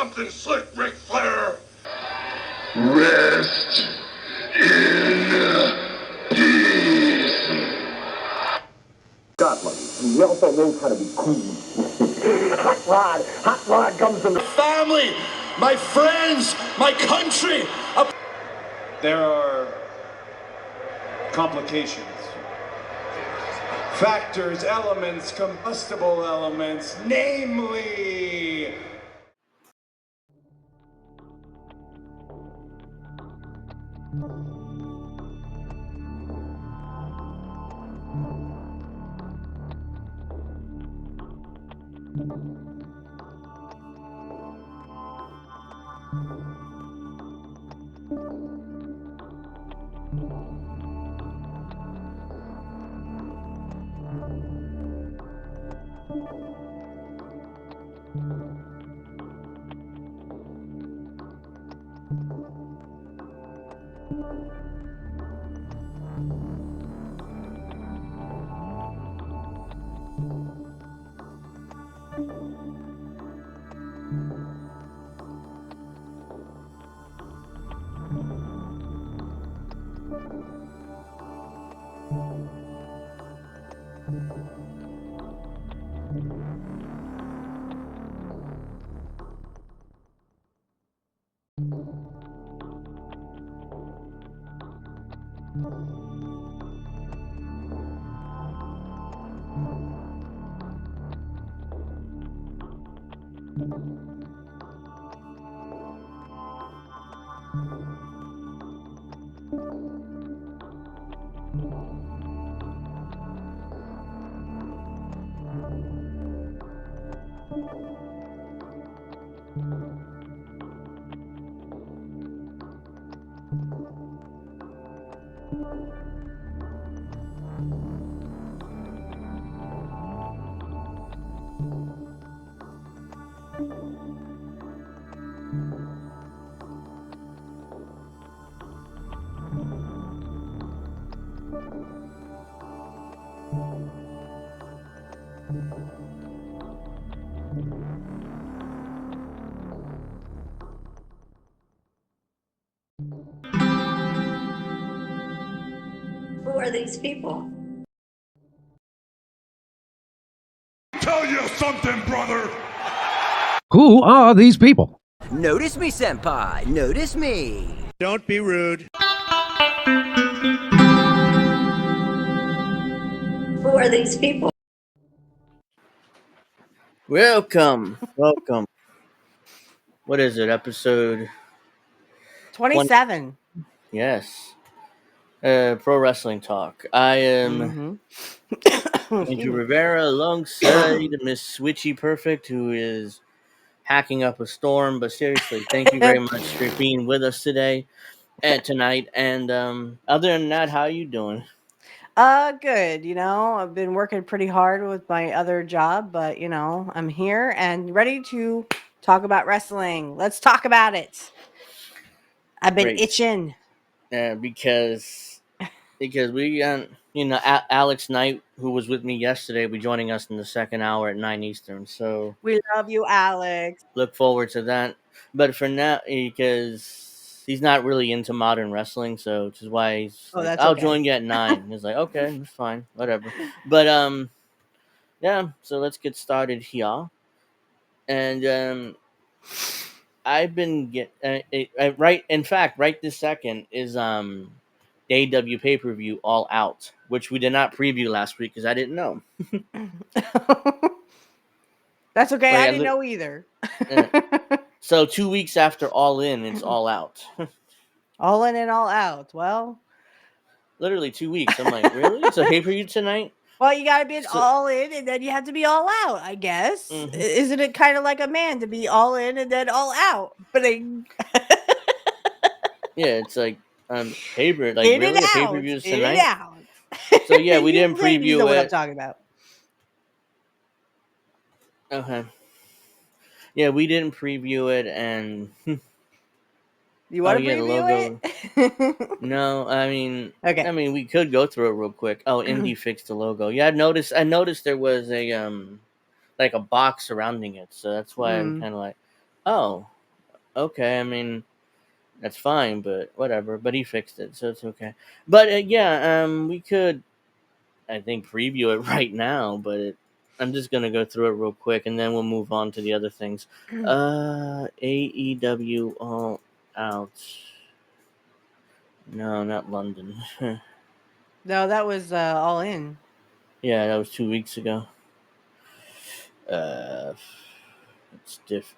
something slick, Ric Flair? Rest in peace. Scotland. He also knows how to be cool. Hot rod comes from the Family, my friends, my country. There are complications. Factors, elements, combustible elements, namely... Who are these people? Tell you something, brother. Who are these people? Notice me, senpai. Notice me. Don't be rude. Who are these people? Welcome. What is it? Episode 27. Yes. Pro Wrestling Talk. I am Andrew Rivera alongside Miss Switchy Perfect, who is hacking up a storm. But seriously, thank you very much for being with us today and tonight. And other than that, how are you doing? Good. I've been working pretty hard with my other job, but I'm here and ready to talk about wrestling. Let's talk about it. I've been itching. Yeah, because we got Alex Knight, who was with me yesterday, will be joining us in the second hour at 9 Eastern. So we love you, Alex. Look forward to that. But for now, because he's not really into modern wrestling, so which is why he's I'll join you at 9. He's like, okay, it's fine, whatever. But yeah. So let's get started here. And I've been right. In fact, right this second is the AW pay-per-view All Out, which we did not preview last week because I didn't know. That's okay. I didn't know either. So 2 weeks after All In, it's All Out. All in and all out. Well, literally 2 weeks. I'm like, really? It's a pay-per-view tonight? Well, you gotta be all in, and then you have to be all out, I guess. Mm-hmm. Isn't it kind of like a man to be all in and then all out? But yeah, it's like paper, like in really and a pay-per-view tonight. In and out. So yeah, we didn't preview you know it. What I'm talking about? Okay. Yeah, we didn't preview it, and you want to preview it? No, I mean, okay. I mean, we could go through it real quick. Oh, Indy fixed the logo. Yeah, I noticed there was a like a box surrounding it, so that's why I'm kind of like, Oh, okay. I mean, that's fine, but whatever. But he fixed it, so it's okay. But yeah, we could, I think, preview it right now. But I'm just gonna go through it real quick, and then we'll move on to the other things. AEW All Out. No, not London. No, that was All In. Yeah, that was 2 weeks ago. It's diff.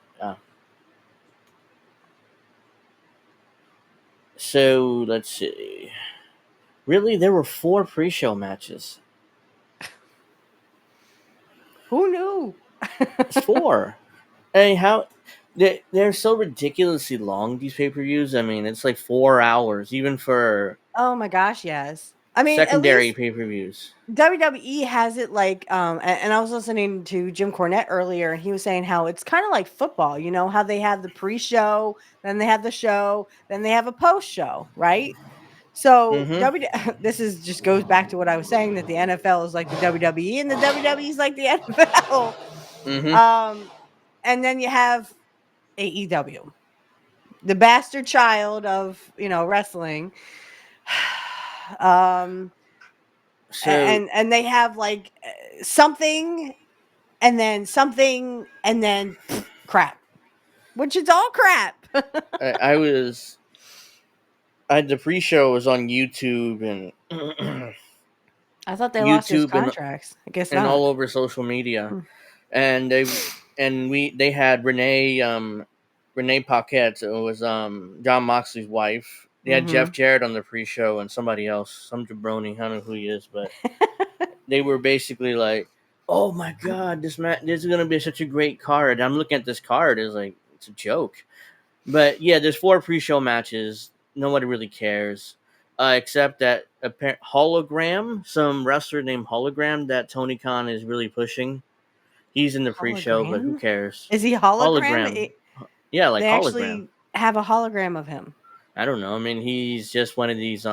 So let's see. Really, there were 4 pre-show matches. Who knew? It's 4. Hey, how they're so ridiculously long, these pay-per-views. I mean, it's like 4 hours, even for Oh my gosh, yes. I mean, at secondary least pay-per-views. WWE has it like, and I was listening to Jim Cornette earlier, and he was saying how it's kind of like football. You know how they have the pre-show, then they have the show, then they have a post-show, right? So this is just goes back to what I was saying, that the NFL is like the WWE and the WWE is like the NFL. And then you have AEW, the bastard child of wrestling. So and they have like something and then something and then crap, which is all crap. the pre-show was on YouTube and I thought they lost those YouTube contracts. I guess and not. all over social media, and they had Renee Paquette. It was John Moxley's wife. They had Jeff Jarrett on the pre-show and somebody else, some jabroni. I don't know who he is, but they were basically like, "Oh my god, this is gonna be such a great card." I'm looking at this card, it's like it's a joke. But yeah, there's 4 pre-show matches. Nobody really cares, except that Hologram, some wrestler named Hologram that Tony Khan is really pushing. He's in the pre-show, but who Hologram? cares? Is he hologram? Hologram, yeah, like They hologram. actually have a hologram of him. I don't know. I mean, he's just one of these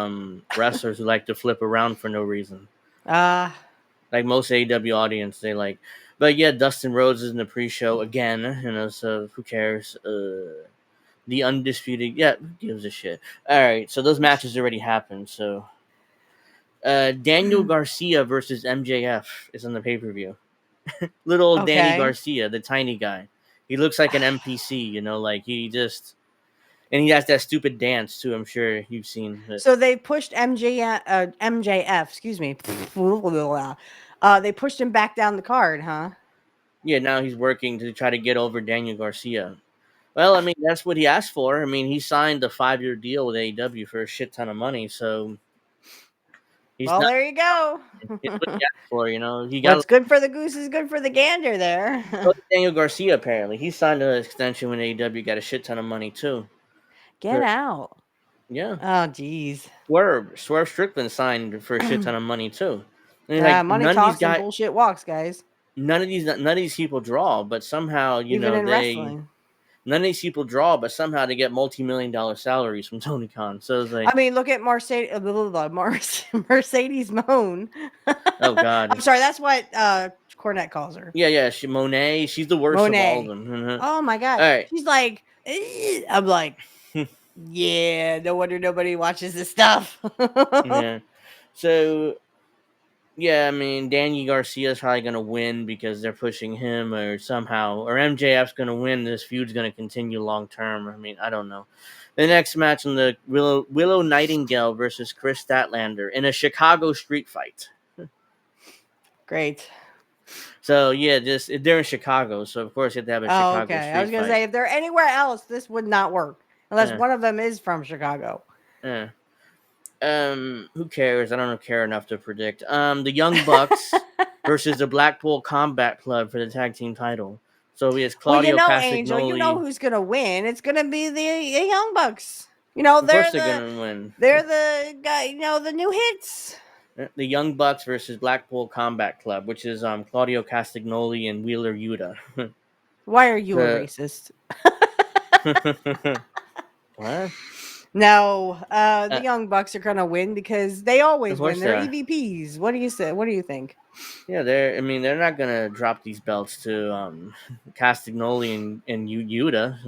wrestlers who like to flip around for no reason. Like most AEW audience, they like. But yeah, Dustin Rhodes is in the pre-show again. So who cares? The undisputed. Yeah, who gives a shit? All right, so those matches already happened. So Daniel Garcia versus MJF is on the pay-per-view. Little old Danny Garcia, the tiny guy. He looks like an NPC, like he just. And he has that stupid dance too. I'm sure you've seen it. So they pushed MJF. Excuse me. They pushed him back down the card, huh? Yeah, now he's working to try to get over Daniel Garcia. Well, I mean, that's what he asked for. I mean, he signed a 5-year deal with AEW for a shit ton of money, so there you go. It's what he asked for, He What's good for the goose is good for the gander there. Daniel Garcia, apparently. He signed an extension with AEW, got a shit ton of money, too. Get out. Yeah. Oh, geez. Swerve Strickland signed for a shit ton of money, too. And money talks and bullshit walks, guys. None of these people draw, but somehow, Even in wrestling. None of these people draw, but somehow they get multi-million-dollar salaries from Tony Khan. So it's like, I mean, look at Mercedes Moan. Oh God! I'm sorry, that's what Cornette calls her. Yeah, Monet. She's the worst of all of them. Oh my God! All right. She's like, I'm like, yeah. No wonder nobody watches this stuff. Yeah. So, yeah, I mean, Danny Garcia is probably going to win because they're pushing him, or MJF's going to win. This feud's going to continue long term. I mean, I don't know. The next match on the Willow Nightingale versus Chris Statlander in a Chicago street fight. Great. So, yeah, they're in Chicago, so of course you have to have a Chicago street fight. I was going to say, if they're anywhere else, this would not work. Unless one of them is from Chicago. Yeah. Who cares? I don't care enough to predict. The Young Bucks versus the Blackpool Combat Club for the tag team title. So it's Claudio Castagnoli. Angel, you know who's gonna win? It's gonna be the Young Bucks. They're gonna win. They're the guy. The new hits. The Young Bucks versus Blackpool Combat Club, which is Claudio Castagnoli and Wheeler Yuta. Why are you a racist? What? No, the Young Bucks are gonna win because they always win. They're they are. EVPs. What do you say? What do you think? Yeah, they're not gonna drop these belts to Castagnoli and Yuta.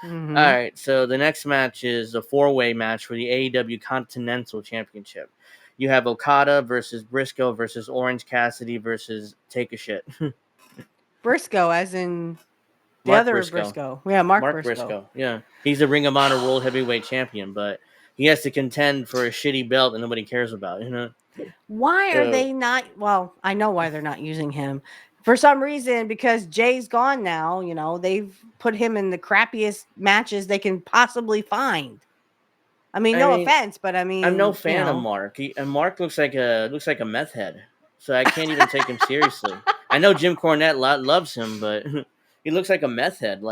Mm-hmm. All right, so the next match is a 4-way match for the AEW Continental Championship. You have Okada versus Briscoe versus Orange Cassidy versus Take a Shit. Briscoe, as in the Mark other Briscoe. Yeah, Mark Briscoe. Yeah, he's a Ring of Honor World Heavyweight Champion, but he has to contend for a shitty belt that nobody cares about. Why are they not? Well, I know why they're not using him. For some reason, because Jay's gone now, they've put him in the crappiest matches they can possibly find. I mean, no offense, but I mean, I'm no fan of Mark. And Mark looks like a meth head, so I can't even take him seriously. I know Jim Cornette loves him, but he looks like a meth head.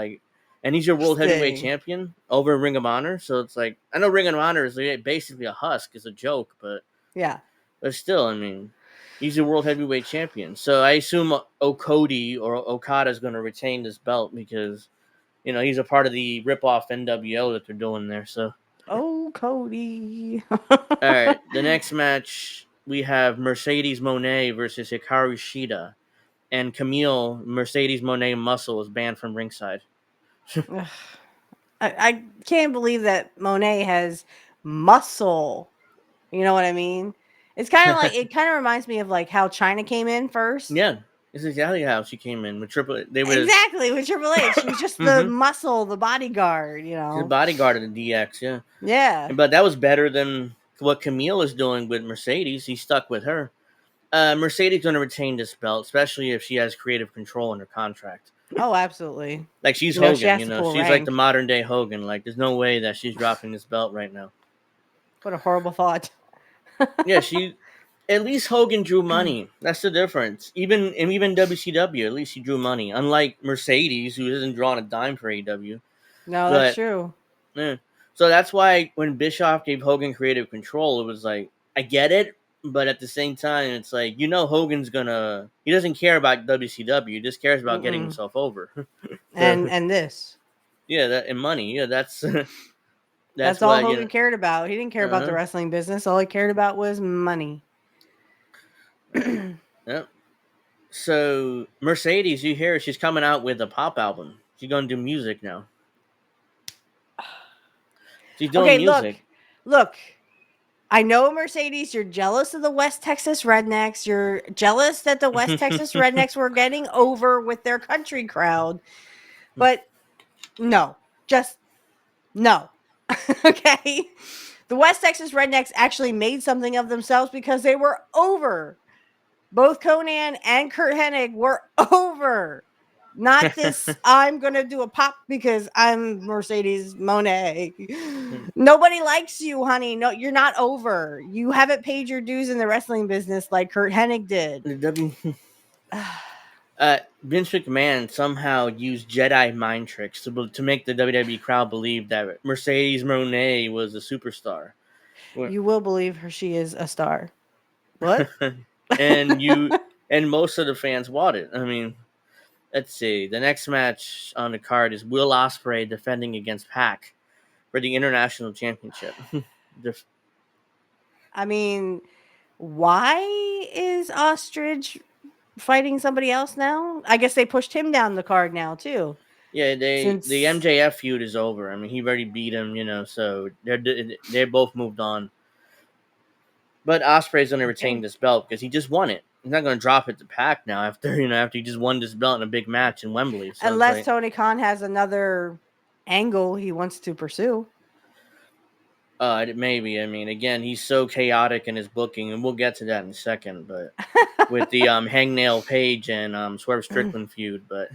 And he's your World Heavyweight Champion over Ring of Honor, so it's like I know Ring of Honor is basically a husk, it's a joke, but yeah. But still, I mean, he's a World Heavyweight Champion, so I assume Okada is going to retain this belt because he's a part of the rip-off NWO that they're doing there. So. Oh, Cody. All right, the next match we have Mercedes Moné versus Hikaru Shida, and Camille Mercedes Moné Muscle is banned from ringside. I can't believe that Monet has muscle. You know what I mean? It's kind of like, it kind of reminds me of like how China came in first. Yeah, it's exactly how she came in with Triple H. With Triple H. She was just the muscle, the bodyguard, The bodyguard of the DX, yeah. Yeah. But that was better than what Camille is doing with Mercedes. He stuck with her. Mercedes going to retain this belt, especially if she has creative control in her contract. Oh, absolutely. Like she's Hogan, she's like the modern day Hogan. Like there's no way that she's dropping this belt right now. What a horrible thought. Yeah, at least Hogan drew money. That's the difference. Even WCW, at least he drew money. Unlike Mercedes, who hasn't drawn a dime for AEW. No, that's true. Yeah. So that's why when Bischoff gave Hogan creative control, it was like, I get it, but at the same time, it's like, Hogan's he doesn't care about WCW. He just cares about getting himself over. and this. Yeah, that and money. Yeah, that's that's all Hogan cared about. He didn't care about the wrestling business. All he cared about was money. Yep. So Mercedes, you hear she's coming out with a pop album. She's gonna do music now. She's doing music. Look. I know, Mercedes, you're jealous of the West Texas Rednecks. You're jealous that the West Texas Rednecks were getting over with their country crowd. But no, just no. Okay? The West Texas Rednecks actually made something of themselves because they were over. Both Conan and Curt Hennig were over. Not this, I'm going to do a pop because I'm Mercedes Moné. Nobody likes you, honey. No, you're not over. You haven't paid your dues in the wrestling business like Curt Hennig did. Vince McMahon somehow used Jedi mind tricks to make the WWE crowd believe that Mercedes Moné was a superstar. You will believe her. She is a star. What? and most of the fans want it. I mean, let's see. The next match on the card is Will Ospreay defending against Pac for the International Championship. I mean, why is Ostrich fighting somebody else now? I guess they pushed him down the card now too. Yeah, the MJF feud is over. I mean, he already beat him, so they're both moved on. But Ospreay's going to retain this belt because he just won it. He's not going to drop it to Pac now after he just won this belt in a big match in Wembley. So unless Tony Khan has another angle he wants to pursue. Maybe. I mean, again, he's so chaotic in his booking, and we'll get to that in a second. But with the Hangnail Page and Swerve Strickland feud, but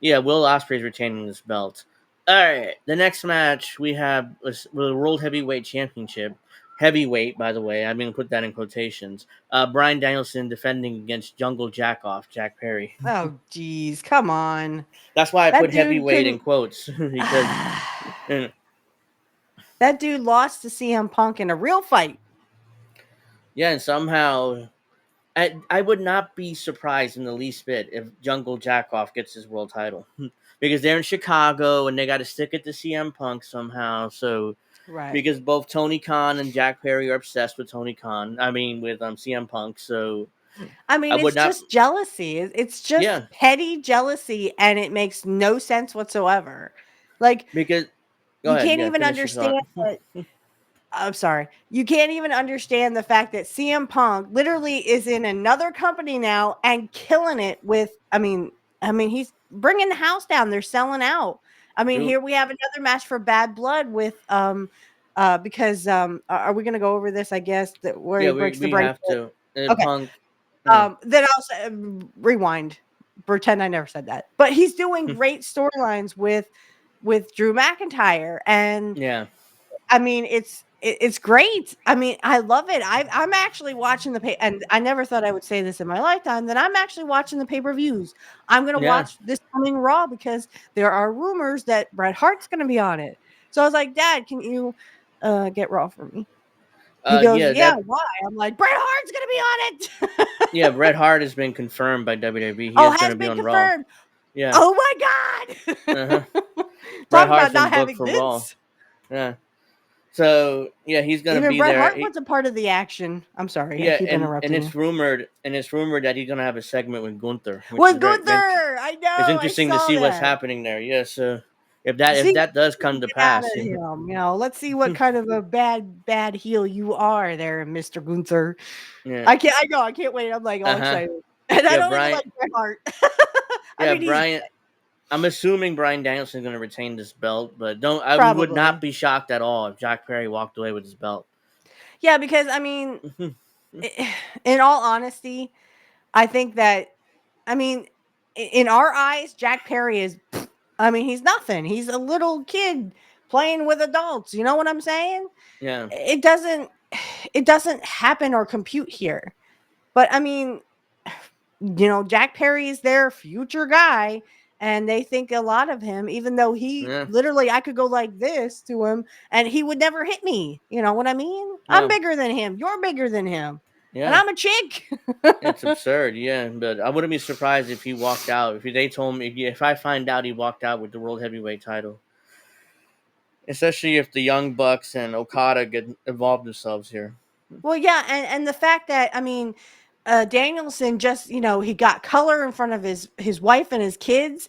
yeah, Will Ospreay's retaining this belt. All right, the next match we have was the World Heavyweight Championship. Heavyweight, by the way, I'm going to put that in quotations. Bryan Danielson defending against Jungle Jackoff, Jack Perry. Oh, geez, come on. That's why I put heavyweight in quotes because that dude lost to CM Punk in a real fight. Yeah, and somehow I would not be surprised in the least bit if Jungle Jackoff gets his world title because they're in Chicago and they got to stick it to CM Punk somehow. So Right. Because both Tony Khan and Jack Perry are obsessed with Tony Khan. I mean, with CM Punk. So I mean, would it's not. just jealousy. It's just Yeah, petty jealousy, and it makes no sense whatsoever. Like, because go you ahead. can't Yeah, even finish your understand thought. that. I'm sorry. You can't even understand the fact that CM Punk literally is in another company now and killing it with. I mean, he's bringing the house down. They're selling out. I mean, True. here we have another match for Bad Blood with because are we going to go over this? I guess that where Yeah, he breaks the we bracelet. have to. Okay. Punk. Then I'll say, rewind. Pretend I never said that. But he's doing great storylines with Drew McIntyre, and Yeah. I mean, it's great. I mean, I love it. I'm actually watching and I never thought I would say this in my lifetime, that I'm actually watching the pay-per-views. I'm gonna Yeah. watch this coming Raw because there are rumors that Bret Hart's gonna be on it. So I was like, Dad, can you get Raw for me? He goes, Yeah, yeah, why? I'm like, Bret Hart's gonna be on it. yeah, Bret Hart has been confirmed by WWE. He Oh, is going has to be been on Raw. confirmed. Yeah. Oh my God. Bret Talk Hart's about been not booked having for Raw. Vince. Yeah. So yeah, he's going to Even be Bret there. Hart was a part of the action. I'm sorry, I Yeah, keep and interrupting you. it's rumored that he's going to have a segment with Gunther. With Gunther, I know. It's I interesting to saw see what's that. happening there. Yeah. So if See, that does come to get out pass, of him. Let's see what kind of a bad heel you are there, Mr. Gunther. yeah. I can't wait. I'm like all excited. And I Yeah, don't even Brian. like Bret Hart. I Yeah, mean, he's Brian. I'm assuming Bryan Danielson's going to retain this belt, but I would probably. not be shocked at all if Jack Perry walked away with his belt. Yeah, because I mean, in all honesty, I think that in our eyes, Jack Perry is he's nothing. He's a little kid playing with adults. You know what I'm saying? Yeah. It doesn't happen or compute here. But I mean, Jack Perry is their future guy, and they think a lot of him, even though he Yeah. literally, I could go like this to him and he would never hit me. You know what I mean? I'm Yeah. bigger than him. You're bigger than him. And Yeah. I'm a chick. It's absurd, yeah. But I wouldn't be surprised if he walked out. If they told me, if I find out he walked out with the World Heavyweight title. Especially if the Young Bucks and Okada get involved themselves here. Well, yeah, and the fact that Danielson just he got color in front of his wife and his kids.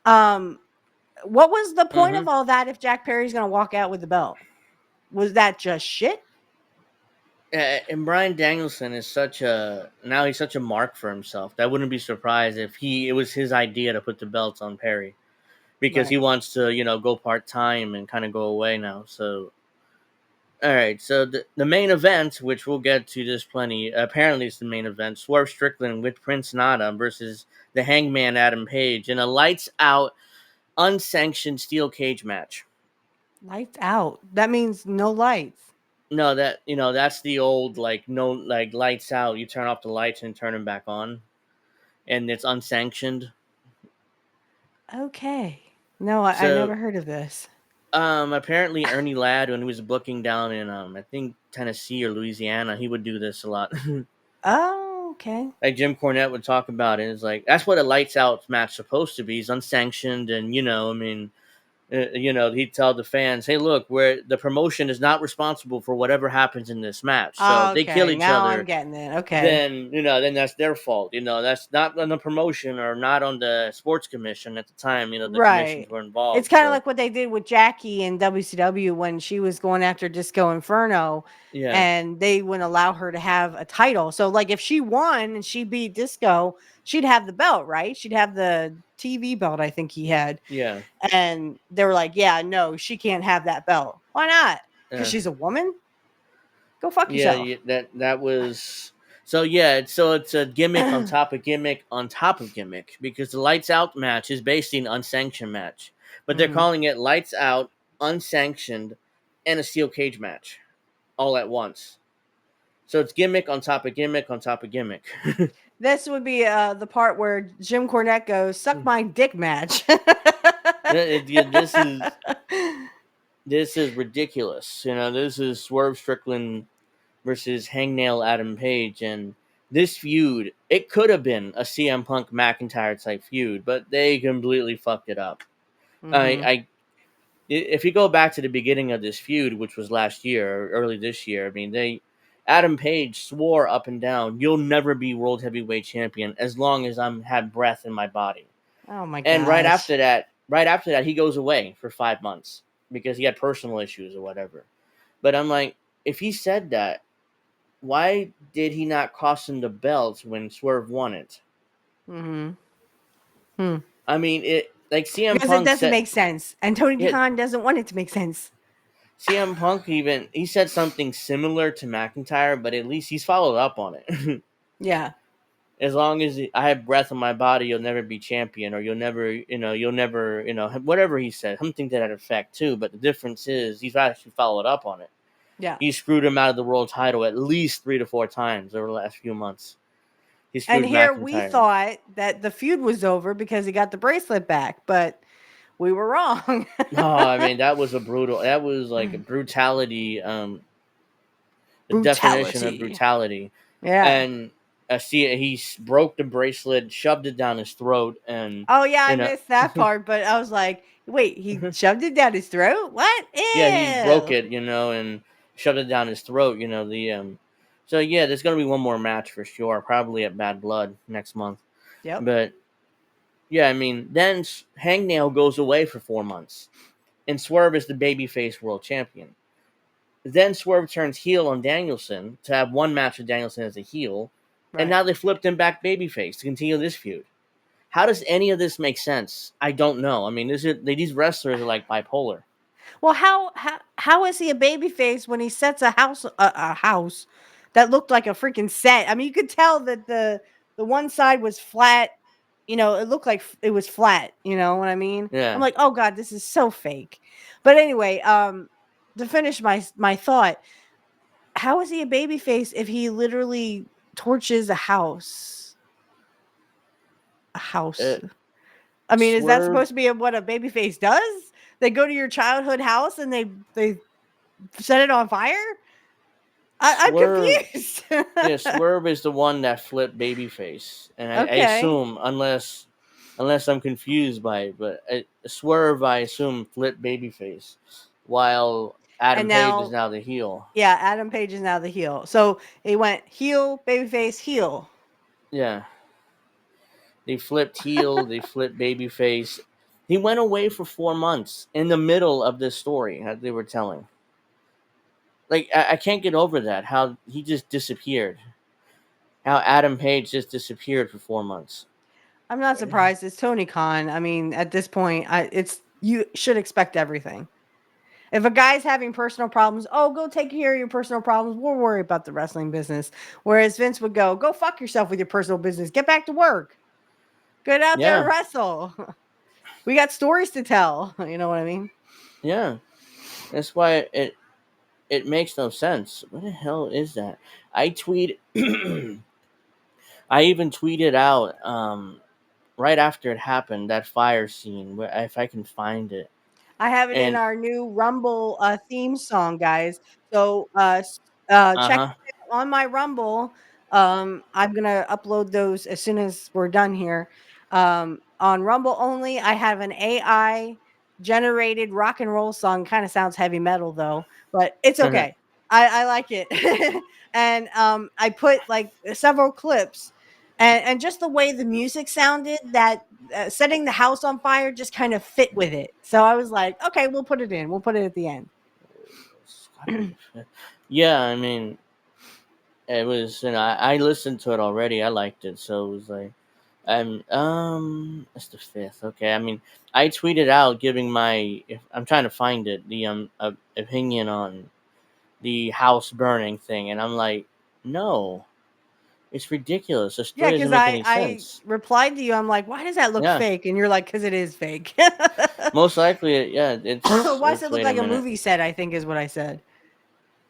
What was the point of all that if Jack Perry's going to walk out with the belt? Was that just shit? And Bryan Danielson is such a mark for himself. I wouldn't be surprised if it was his idea to put the belts on Perry, because he wants to go part time and kind of go away now. So, all right. So the main event, which we'll get to this plenty, apparently it's the main event: Swerve Strickland with Prince Nana versus the Hangman Adam Page in a lights out, unsanctioned steel cage match. Lights out. That means no lights. No, that's the old lights out. You turn off the lights and turn them back on, and it's unsanctioned. Okay. No, I never heard of this. Apparently Ernie Ladd, when he was booking down in I think Tennessee or Louisiana, he would do this a lot. Oh, okay. Like Jim Cornette would talk about it. It's like that's what a lights out match supposed to be. It's unsanctioned, and he'd tell the fans, "Hey, look, the promotion is not responsible for whatever happens in this match. So if they kill each now other, I'm getting it. Okay. then that's their fault. That's not on the promotion or not on the sports commission at the time. The commissions were involved. It's kind of like what they did with Jackie in WCW when she was going after Disco Inferno, and they wouldn't allow her to have a title. So, like, if she won and she beat Disco, she'd have the belt, right? She'd have the TV belt, I think he had. Yeah. And they were like, yeah, no, she can't have that belt. Why not? Because she's a woman? Go fuck yourself. Yeah, that was... So, it's a gimmick on top of gimmick on top of gimmick, because the Lights Out match is basically an unsanctioned match. But they're calling it Lights Out, unsanctioned, and a steel cage match all at once. So it's gimmick on top of gimmick on top of gimmick. This would be the part where Jim Cornette goes, "Suck my dick" match. This is ridiculous. This is Swerve Strickland versus Hangnail Adam Page, and this feud, it could have been a CM Punk McIntyre type feud, but they completely fucked it up. if you go back to the beginning of this feud, which was last year or early this year, I mean, Adam Page swore up and down, "You'll never be world heavyweight champion as long as I'm have breath in my body." Oh my And gosh. right after that, he goes away for 5 months because he had personal issues or whatever. But I'm like, if he said that, why did he not cost him the belt when Swerve won it? Hmm. I mean, it like CM Because it Punk doesn't said. make sense, and Tony Yeah, Khan doesn't want it to make sense. CM Punk even he said something similar to McIntyre, but at least he's followed up on it. Yeah. As long as I have breath in my body, you'll never be champion, or you'll never, whatever he said, something to that effect too. But the difference is he's actually followed up on it. Yeah. He screwed him out of the world title at least 3 to 4 times over the last few months. He And screwed here we McIntyre. thought that the feud was over because he got the bracelet back, but we were wrong. No, I mean that was that was like a brutality, a definition of Brutality. brutality. Yeah. And he broke the bracelet, shoved it down his throat, and Oh yeah, I you know, missed that part, but I was like, wait, he shoved it down his throat? What? yeah, he broke Ew. it, and shoved it down his throat. So yeah, there's gonna be one more match for sure, probably at Bad Blood next month. Yep. But yeah, I mean, then Hangnail goes away for 4 months, and Swerve is the babyface world champion. Then Swerve turns heel on Danielson to have one match with Danielson as a heel, Right. and now they flipped him back babyface to continue this feud. How does any of this make sense? I don't know. I mean, these wrestlers are like bipolar. Well, how is he a babyface when he sets a house that looked like a freaking set? I mean, you could tell that the one side was flat. You know, it looked like it was flat. You know what I mean? I'm Yeah. like, oh god, this is so fake. But anyway, to finish my thought, how is he a babyface if he literally torches a house? A house. I mean, is that Swerve, supposed to be what a babyface does? They go to your childhood house and they set it on fire? I'm Swerve, confused. yeah, Swerve is the one that flipped babyface, and I Okay. assume, unless I'm confused by it, but Swerve, I assume, flipped babyface, while Adam And Page is now, now the heel. yeah, Adam Page is now the heel. So he went heel, babyface, heel. Yeah, they flipped heel, they flipped babyface. He went away for 4 months in the middle of this story that they were telling. Like I can't get over that. How he just disappeared. How Adam Page just disappeared for 4 months. I'm not surprised. It's Tony Khan. I mean, at this point, it's you should expect everything. If a guy's having personal problems, oh, go take care of your personal problems. We'll worry about the wrestling business. Whereas Vince would go fuck yourself with your personal business. Get back to work. Get out there and Yeah, wrestle. We got stories to tell. You know what I mean? yeah. That's why it makes no sense. What the hell is that? I tweet. I even tweeted out right after it happened that fire scene. Where if I can find it, I have it in and our new Rumble theme song, guys. So check huh, it out on my Rumble. I'm gonna upload those as soon as we're done here. On Rumble only, I have an AI generated rock and roll song. Kind of sounds heavy metal though, but it's okay. I like it. And I put like several clips and just the way the music sounded, that setting the house on fire just kind of fit with it. So I was like, okay, we'll put it in. We'll put it at the end. yeah. I mean, it was. I listened to it already. I liked it, so it was like. It's the 5th. Okay, I mean, I tweeted out giving my. If I'm trying to find it, the opinion on the house burning thing, and I'm like, no, it's ridiculous. The Yeah, story doesn't because make any I sense. replied to you. I'm like, why does that look Yeah, fake? And you're like, because it is fake. most likely, yeah. Why does it look Wait a like a minute. movie set? I think is what I said.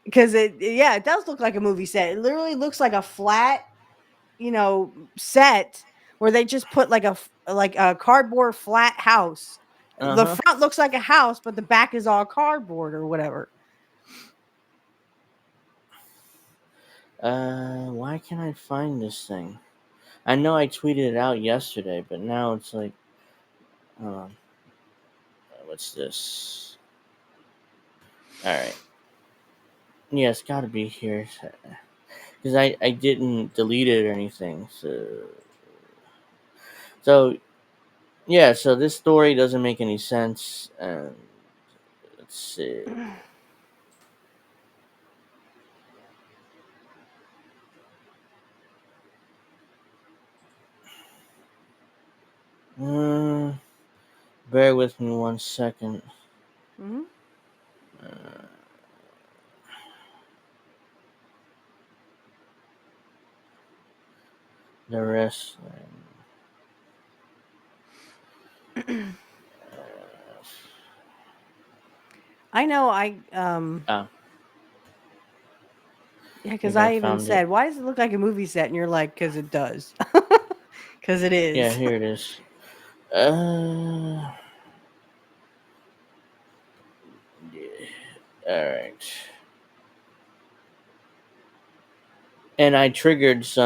Because yeah, it does look like a movie set. It literally looks like a flat, set where they just put like a cardboard flat house. Uh The huh. front looks like a house, but the back is all cardboard or whatever. Why can't I find this thing? I know I tweeted it out yesterday, but now it's like, hold on. What's this? All right. Yeah, it's got to be here because I didn't delete it or anything. So yeah. So this story doesn't make any sense. And let's see. Bear with me 1 second. Mm-hmm. The rest. I know. Ah, Yeah, I because think I I even found it. said, "Why does it look like a movie set?" And you're like, "Because it does." Because it Yeah, is. here it is. Uh, yeah. All right. And I triggered these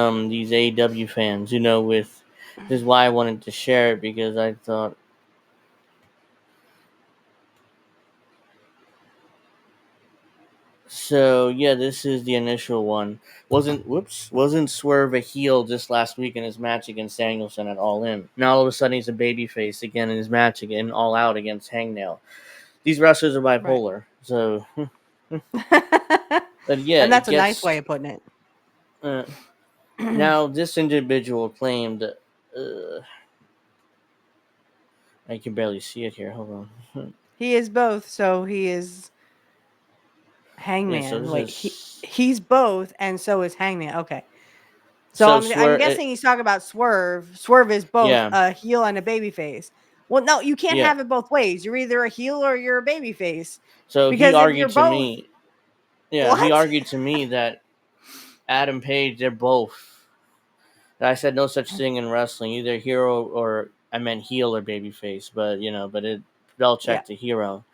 AEW fans, with this is why I wanted to share it because I thought so. Yeah, this is the initial one. Wasn't Swerve a heel just last week in his match against Danielson at All In? Now all of a sudden he's a babyface again in his match again All Out against Hangnail. These wrestlers are Right. bipolar, so but yeah, And it that's a nice way gets. of putting it. Now this individual claimed. I can barely see it here. Hold on. He is both, so he is Yeah, so Hangman. this Wait, is he's both, and so is Hangman. Okay, so so I'm swear. guessing he's talking about Swerve. Swerve is both Yeah, a heel and a babyface. Well, no, you can't yeah. have it both ways. You're either a heel or you're a babyface. So he Because if you're argued to both, me. Yeah, he what? argued to me that Adam Page, they're both. That I said no such thing in wrestling, either hero or I meant heel or babyface, but it spell Yeah, check to hero.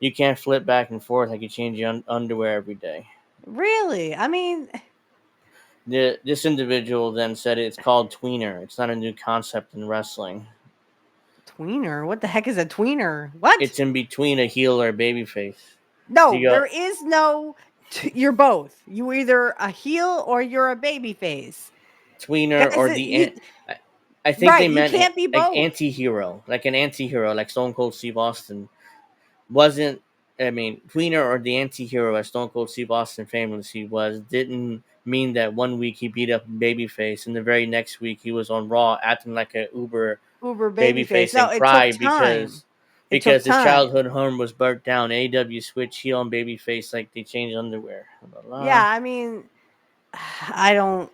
You can't flip back and forth like you change your underwear every day. really. I mean, This individual then said it's called tweener. It's not a new concept in wrestling. tweener. What the heck is a tweener? What? It's in between a heel or a babyface. So No, you there go is no. You're both. You either a heel or you're a babyface. tweener Guys, or I think right? they You meant can't be like both. anti-hero, like an anti-hero, like Stone Cold Steve Austin wasn't. I mean, tweener or the anti-hero, as Stone Cold Steve Austin famously was, didn't mean that one week he beat up babyface and the very next week he was on Raw acting like a uber Uber babyface. babyface No, and it took cried time. It took because his time. childhood home was burnt down. AW switched heel and babyface like they changed underwear. Blah, blah, Yeah, blah. I mean, I don't.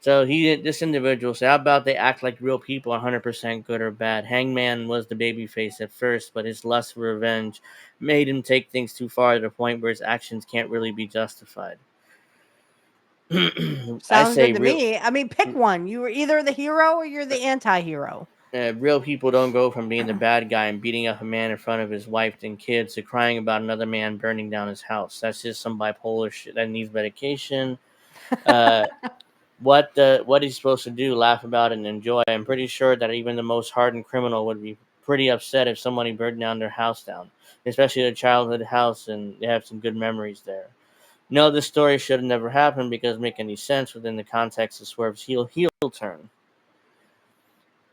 So this individual said, "How about they act like real people, 100% good or bad?" Hangman was the babyface at first, but his lust for revenge made him take things too far to the point where his actions can't really be justified. I Sounds say good to me. I mean, pick one. You were either the hero or you're the anti-hero. real people don't go from being the bad guy and beating up a man in front of his wife and kids to crying about another man burning down his house. That's just some bipolar shit that needs medication. Uh, what he's supposed to do? Laugh about it and enjoy. I'm pretty sure that even the most hardened criminal would be pretty upset if somebody burned down their house down, especially their childhood house, and they have some good memories there. No, this story should have never happened because it doesn't make any sense within the context of Swerve's heel turn.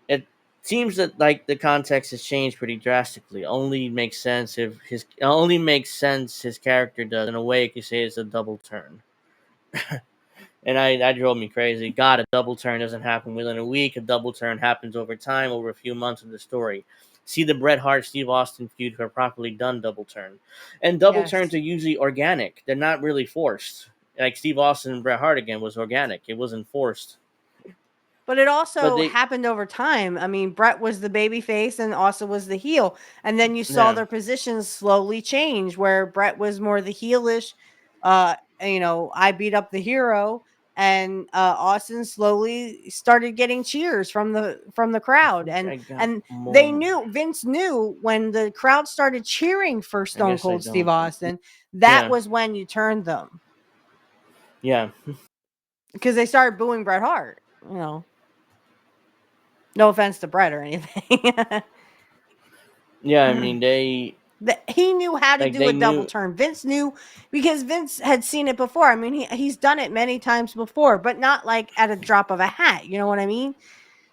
It seems that like the context has changed pretty drastically. Only makes sense his character does. In a way, you could say it's a double turn. And that drove me crazy. God, a double turn doesn't happen within a week. A double turn happens over time, over a few months of the story. See the Bret Hart Steve Austin feud for a properly done double turn. And double turns Yes. are usually organic. They're not really forced. Like Steve Austin and Bret Hart again was organic. It wasn't forced. But it But also they happened over time. I mean, Brett was the baby face and Austin was the heel. And then you saw yeah. their positions slowly change where Brett was more the heelish, I beat up the hero. And Austin slowly started getting cheers from the I crowd. think And I got and they more. knew Vince knew when the crowd started cheering for I Stone guess I Cold Steve don't. Austin, that Yeah. was when you turned them. Yeah. Because they started booing Bret Hart. No offense to Brett or anything. Yeah, I mean they He knew how to Like, do they a double knew. turn. Vince knew because Vince had seen it before. I mean, he's done it many times before, but not like at a drop of a hat. You know what I mean?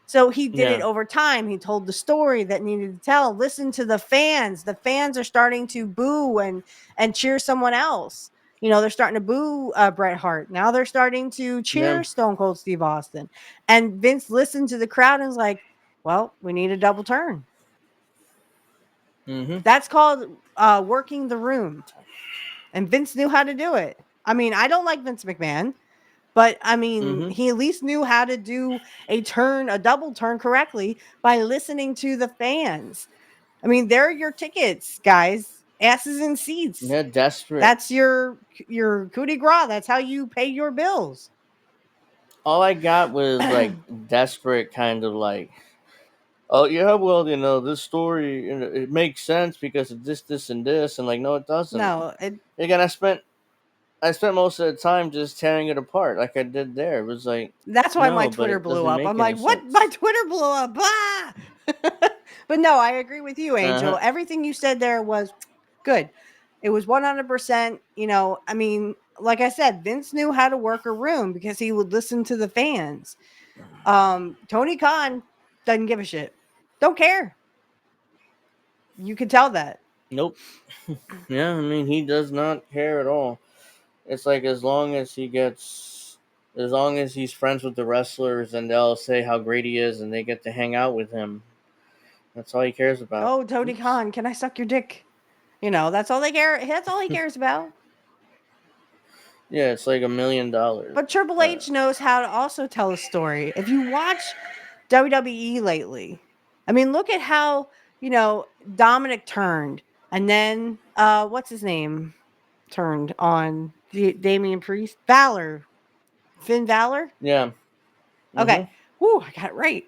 So he did it Yeah. over time. He told the story that needed to tell. Listen to the fans. The fans are starting to boo and cheer someone else. You know, they're starting to boo Bret Hart. Now they're starting to Yeah. cheer Stone Cold Steve Austin. And Vince listened to the crowd and was like, well, we need a double turn. Mm-hmm. That's called working the room. And Vince knew how to do it. I mean, I don't like Vince McMahon, but I mean, Mm-hmm. he at least knew how to do a double turn correctly by listening to the fans. I mean, they're your tickets, guys. Asses in seats. Yeah, desperate. That's your coup de grace. That's how you pay your bills. All I got was like desperate, kind of like, oh yeah, well, this story, it makes sense because of this, and this, and like, no, it doesn't. No, Again, I spent most of the time just tearing it apart, like I did there. It was like, that's why my no, but Twitter it blew doesn't up. make I'm any like, what? My sense. Twitter blew up. Ah! But no, I agree with you, Angel. Uh-huh. Everything you said there was good. It was 100%. I mean, like I said, Vince knew how to work a room because he would listen to the fans. Tony Khan doesn't give a shit. Don't care. You can tell that. Nope. Yeah, I mean, he does not care at all. It's like as long as he's friends with the wrestlers and they'll say how great he is and they get to hang out with him, that's all he cares about. Oh, Tony Oops. Khan, can I suck your dick? That's all they care. That's all he cares about. Yeah, it's like $1 million. But Triple H knows how to also tell a story. If you watch WWE lately, I mean, look at how, Dominic turned and then what's his name turned on Damian Priest? Valor. Finn Valor? Yeah. Okay. Mm-hmm. Whoo, I got it right.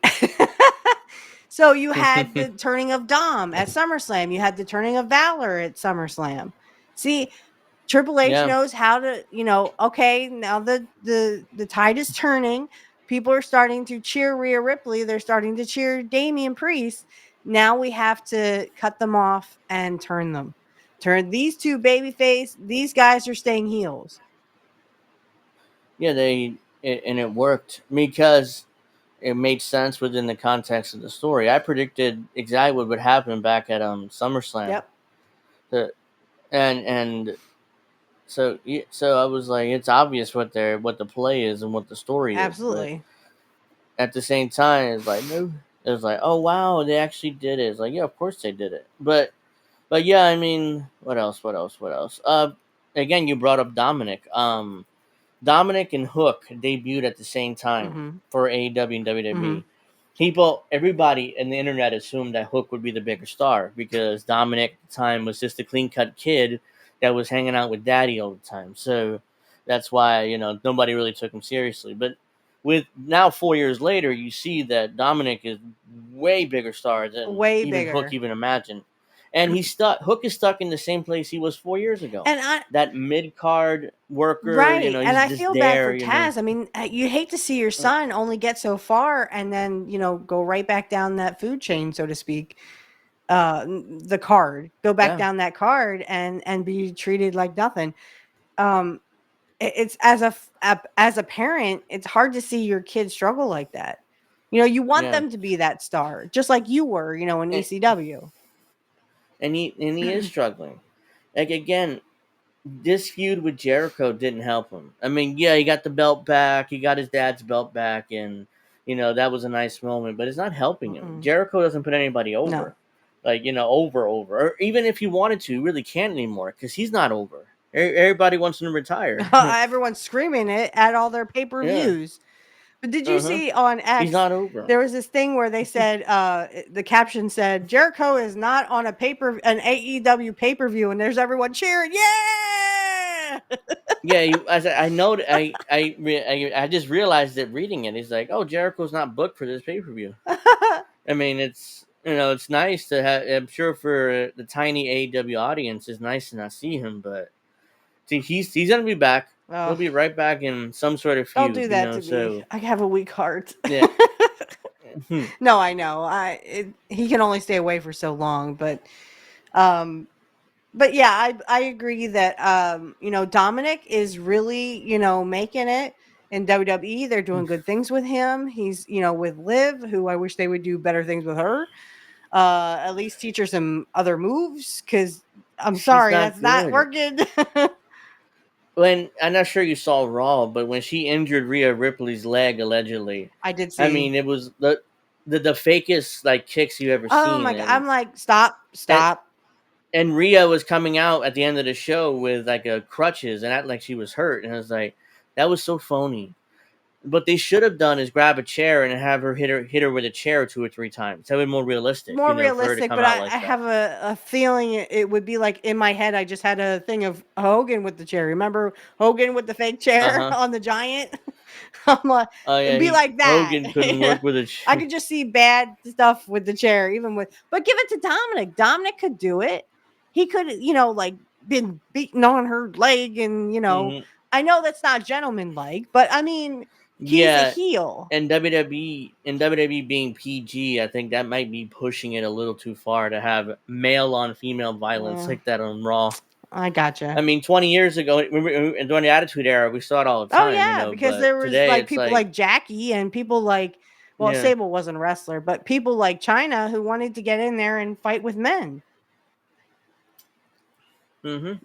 So you had the turning of Dom at SummerSlam. You had the turning of Valor at SummerSlam. See, Triple H Yeah. knows how to, okay, now the tide is turning. People are starting to cheer Rhea Ripley. They're starting to cheer Damian Priest. Now we have to cut them off and turn them. Turn these two babyface. These guys are staying heels. Yeah, and it worked because it made sense within the context of the story. I predicted exactly what would happen back at SummerSlam. Yep. The, and so I was like, it's obvious what the play is and what the story is, but Absolutely. at the same time, it's like, no. It was like, oh wow, they actually did it. It's like, yeah, of course they did it. But yeah, I mean, what else? What else? What else? Again, you brought up Dominic. Dominic and Hook debuted at the same time Mm-hmm. for AEW and WWE. Mm-hmm. Everybody in the internet assumed that Hook would be the bigger star because Dominic at the time was just a clean cut kid that was hanging out with Daddy all the time. So that's why nobody really took him seriously. But with now 4 years later, you see that Dominic is way bigger star than Way even Hook bigger. even imagined. And he's stuck. Hook is stuck in the same place he was 4 years ago. And that mid card worker, right, and he's I just feel bad there. for Taz. I mean, you hate to see your son only get so far and then go right back down that food chain, so to speak. The card, go back down that card and be treated like nothing. It's as a parent, it's hard to see your kid struggle like that. You want them to be that star, just like you were, in ECW. And he is struggling. Like again, this feud with Jericho didn't help him. I mean, yeah, he got the belt back, he got his dad's belt back, and that was a nice moment. But it's not helping him. Jericho doesn't put anybody over, No. like over, or even if he wanted to, he really can't anymore because he's not over. Everybody wants him to retire. Everyone's screaming it at all their pay-per-views. But did you see on X? He's not over. There was this thing where they said the caption said Jericho is not on an AEW pay-per-view, and there's everyone cheering, yeah. Yeah, I know. I just realized that reading it. He's like, oh, Jericho's not booked for this pay-per-view. I mean, it's it's nice to have. I'm sure for the tiny AEW audience, it's nice to not see him, but see, he's gonna be back. Oh. He'll be right back in some sort of feud. Don't do that to me. I have a weak heart. Yeah. No, I know. He can only stay away for so long, but But yeah, I agree that Dominic is really, making it in WWE. They're doing good things with him. He's, with Liv, who I wish they would do better things with her. At least teach her some other moves, because I'm sorry, that's not working. When I'm not sure you saw Raw, but when she injured Rhea Ripley's leg allegedly, I did see. I mean, it was the fakest like kicks you ever seen. Oh my god! I'm like, stop. And Rhea was coming out at the end of the show with like a crutches and act like she was hurt, and I was like, that was so phony. What they should have done is grab a chair and have her hit her with a chair 2 or 3 times. That would be more realistic. More realistic, but I have a feeling it would be like in my head. I just had a thing of Hogan with the chair. Remember Hogan with the fake chair on the Giant? I'm like, it'd be like that. Hogan couldn't work with a chair. I could just see bad stuff with the chair, but give it to Dominic. Dominic could do it. He could, like been beaten on her leg, and I know that's not gentleman-like, but I mean, he's a heel. And WWE being PG, I think that might be pushing it a little too far to have male on female violence like that on Raw. I gotcha. I mean, 20 years ago, during the Attitude Era, we saw it all the time. Oh yeah, because there was like people like Jackie and people like, Sable wasn't a wrestler, but people like Chyna who wanted to get in there and fight with men.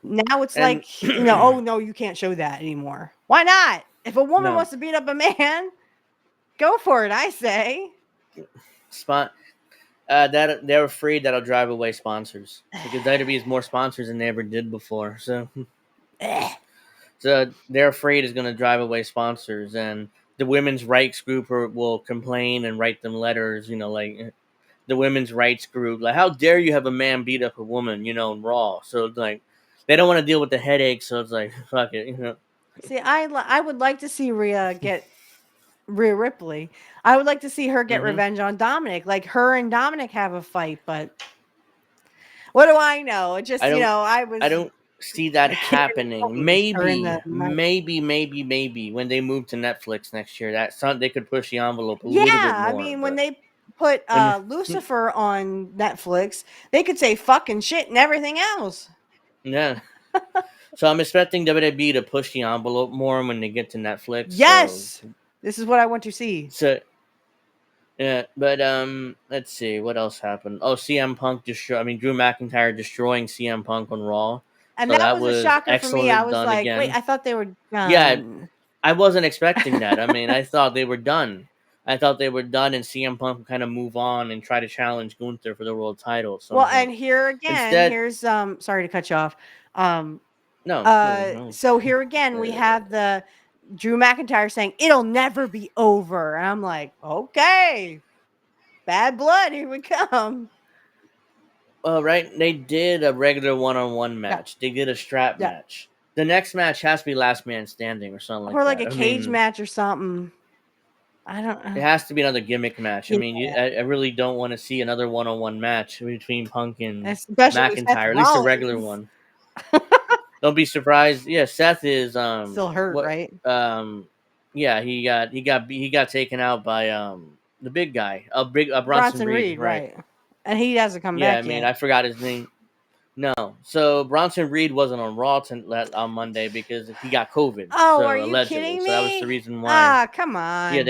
Now it's like, oh no, you can't show that anymore. Why not? If a woman wants to beat up a man, go for it, I say. That they're afraid that'll drive away sponsors because WWE has more sponsors than they ever did before. So they're afraid it's going to drive away sponsors, and the women's rights group will complain and write them letters. Like the women's rights group, like, how dare you have a man beat up a woman? In Raw. So it's like they don't want to deal with the headache. So it's like, fuck it. See, I would like to see Rhea Ripley. I would like to see her get revenge on Dominic. Like her and Dominic have a fight, but what do I know? It just, I don't see that happening. Maybe when they move to Netflix next year, they could push the envelope a little bit more. I mean, when they put Lucifer on Netflix, they could say fucking shit and everything else. Yeah. So I'm expecting WWE to push the envelope more when they get to Netflix. Yes. This is what I want to see. So, yeah, but let's see what else happened. Oh, CM Punk Drew McIntyre destroying CM Punk on Raw, and so that was a shocker for me. I was like, again. Wait, I thought they were done. Yeah, I wasn't expecting that. I mean, I thought they were done. And CM Punk would kind of move on and try to challenge Gunther for the world title. Well, and here again, here's sorry to cut you off. No. So here again, we have the Drew McIntyre saying it'll never be over. And I'm like, okay, bad blood, here we come. Right. They did a regular one-on-one match. Yeah. They did a strap match. The next match has to be last man standing or something like that. Or like a cage match or something. I don't know. It has to be another gimmick match. I mean, I really don't want to see another one-on-one match between Punk and McIntyre. At least a regular one. Don't be surprised. Yeah, Seth is still hurt, right? Yeah, he got taken out by the big guy, Bronson Reed, right? And he hasn't come back. Yeah, I mean, I forgot his name. No, so Bronson Reed wasn't on Raw on Monday because he got COVID. Oh, are you kidding me? So that was the reason why. Ah, come on. Yeah,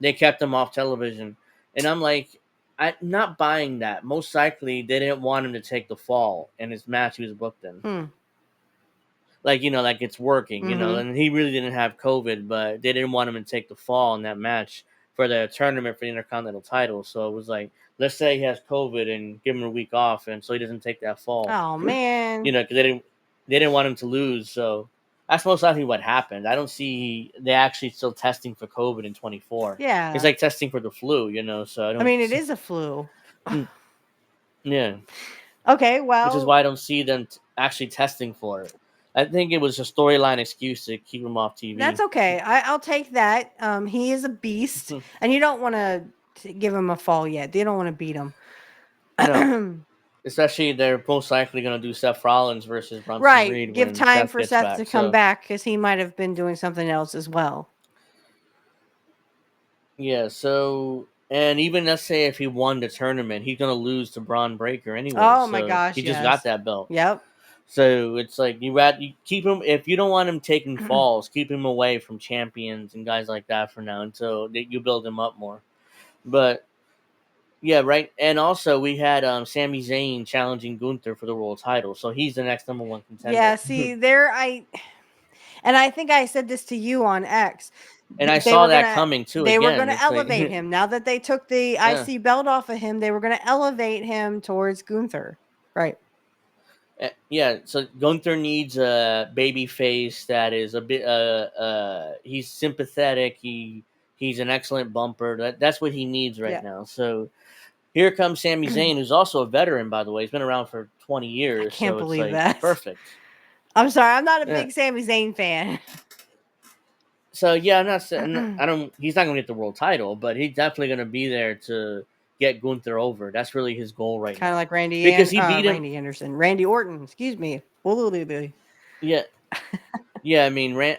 they kept him off television, and I'm like, I'm not buying that. Most likely, they didn't want him to take the fall in his match he was booked in. Like, like it's working, and he really didn't have COVID, but they didn't want him to take the fall in that match for the tournament for the Intercontinental title. So it was like, let's say he has COVID and give him a week off, and so he doesn't take that fall. Oh man, because they didn't want him to lose. So that's most likely what happened. I don't see they're actually still testing for COVID in 24. Yeah, it's like testing for the flu, So I mean, it is a flu. Yeah. Okay, well, which is why I don't see them actually testing for it. I think it was a storyline excuse to keep him off TV. That's okay. I'll take that. He is a beast, and you don't want to give him a fall yet. They don't want to beat him. No. Especially, they're most likely going to do Seth Rollins versus Bronson Reed. Right. Give time for Seth to come back because he might have been doing something else as well. Yeah. So, And even let's say if he won the tournament, he's gonna lose to Braun Breaker anyway. Oh so my gosh, he just yes. got that belt. Yep. So it's like you keep him if you don't want him taking falls, keep him away from champions and guys like that for now until you build him up more. But yeah, right. And also we had Sami Zayn challenging Gunther for the world title, so he's the next number 1 contender. Yeah, see, I think I said this to you on X. And I saw that coming too. They were again. going to elevate him. Now that they took the IC belt off of him, they were going to elevate him towards Gunther. Right. Yeah, so Gunther needs a baby face that is a bit he's sympathetic, he's an excellent bumper. That's what he needs right now. So here comes Sami Zayn, who's also a veteran, by the way. He's been around for 20 years. I can't believe it's that. Perfect. I'm sorry, I'm not a big Sami Zayn fan. So yeah, I'm not saying he's not gonna get the world title, but he's definitely gonna be there to get Gunther over. That's really his goal right now. Kind of like Randy Orton, excuse me. Yeah. Yeah, I mean,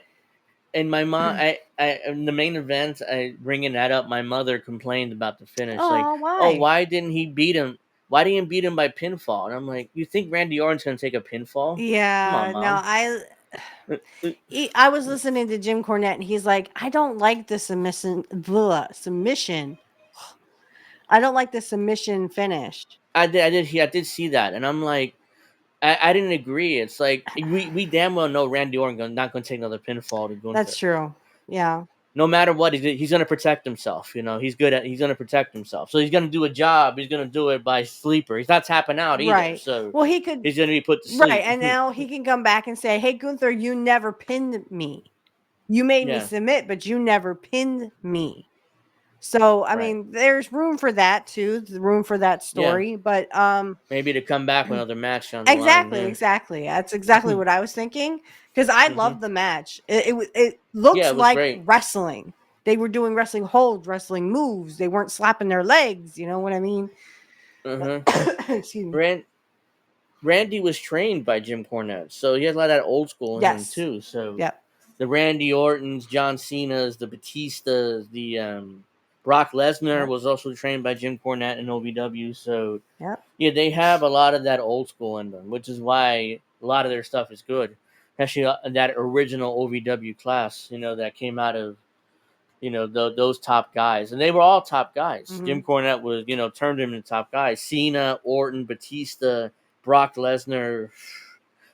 and my mom, I in the main event, bringing that up, my mother complained about the finish. Why didn't he beat him? Why didn't he beat him by pinfall? And I'm like, you think Randy Orton's going to take a pinfall? Yeah, come on, Mom. No, I was listening to Jim Cornette, and he's like, I don't like the submission. I don't like the submission finish. I did see that, and I'm like, I didn't agree. It's like we damn well know Randy Orton not going to take another pinfall to Gunther. That's true. Yeah. No matter what, he's going to protect himself. You know, he's going to protect himself. So he's going to do a job. He's going to do it by sleeper. He's not tapping out either. Right. So he's going to be put to sleep. Right. And now he can come back and say, hey, Gunther, you never pinned me. You made me submit, but you never pinned me. So, I mean, there's room for that too. There's room for that story, but maybe to come back with another match on the exactly, line. Exactly. That's exactly what I was thinking, because I loved the match. It looks like great. Wrestling. They were doing wrestling holds, wrestling moves. They weren't slapping their legs. You know what I mean? Excuse me. Randy was trained by Jim Cornette, so he has a lot of that old school in him too. So the Randy Ortons, John Cena's, the Batistas, the Brock Lesnar was also trained by Jim Cornette in OVW. So they have a lot of that old school in them, which is why a lot of their stuff is good. Especially that original OVW class, that came out of, those top guys. And they were all top guys. Jim Cornette was, turned them into top guys. Cena, Orton, Batista, Brock Lesnar,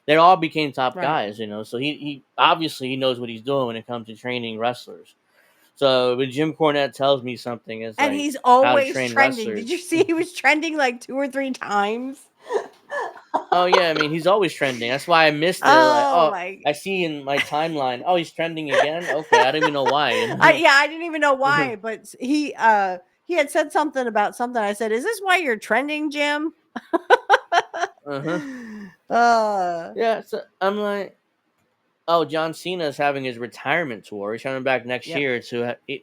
they all became top guys, So he obviously he knows what he's doing when it comes to training wrestlers. So when Jim Cornette tells me something, it's and he's always trending. Wrestlers. Did you see he was trending like 2 or 3 times? Oh yeah, I mean he's always trending. That's why I missed it. I see in my timeline. Oh, he's trending again. Okay, I don't even know why. I didn't even know why, but he had said something about something. I said, "Is this why you're trending, Jim?" Yeah. So I'm like, oh, John Cena is having his retirement tour. He's coming back next year.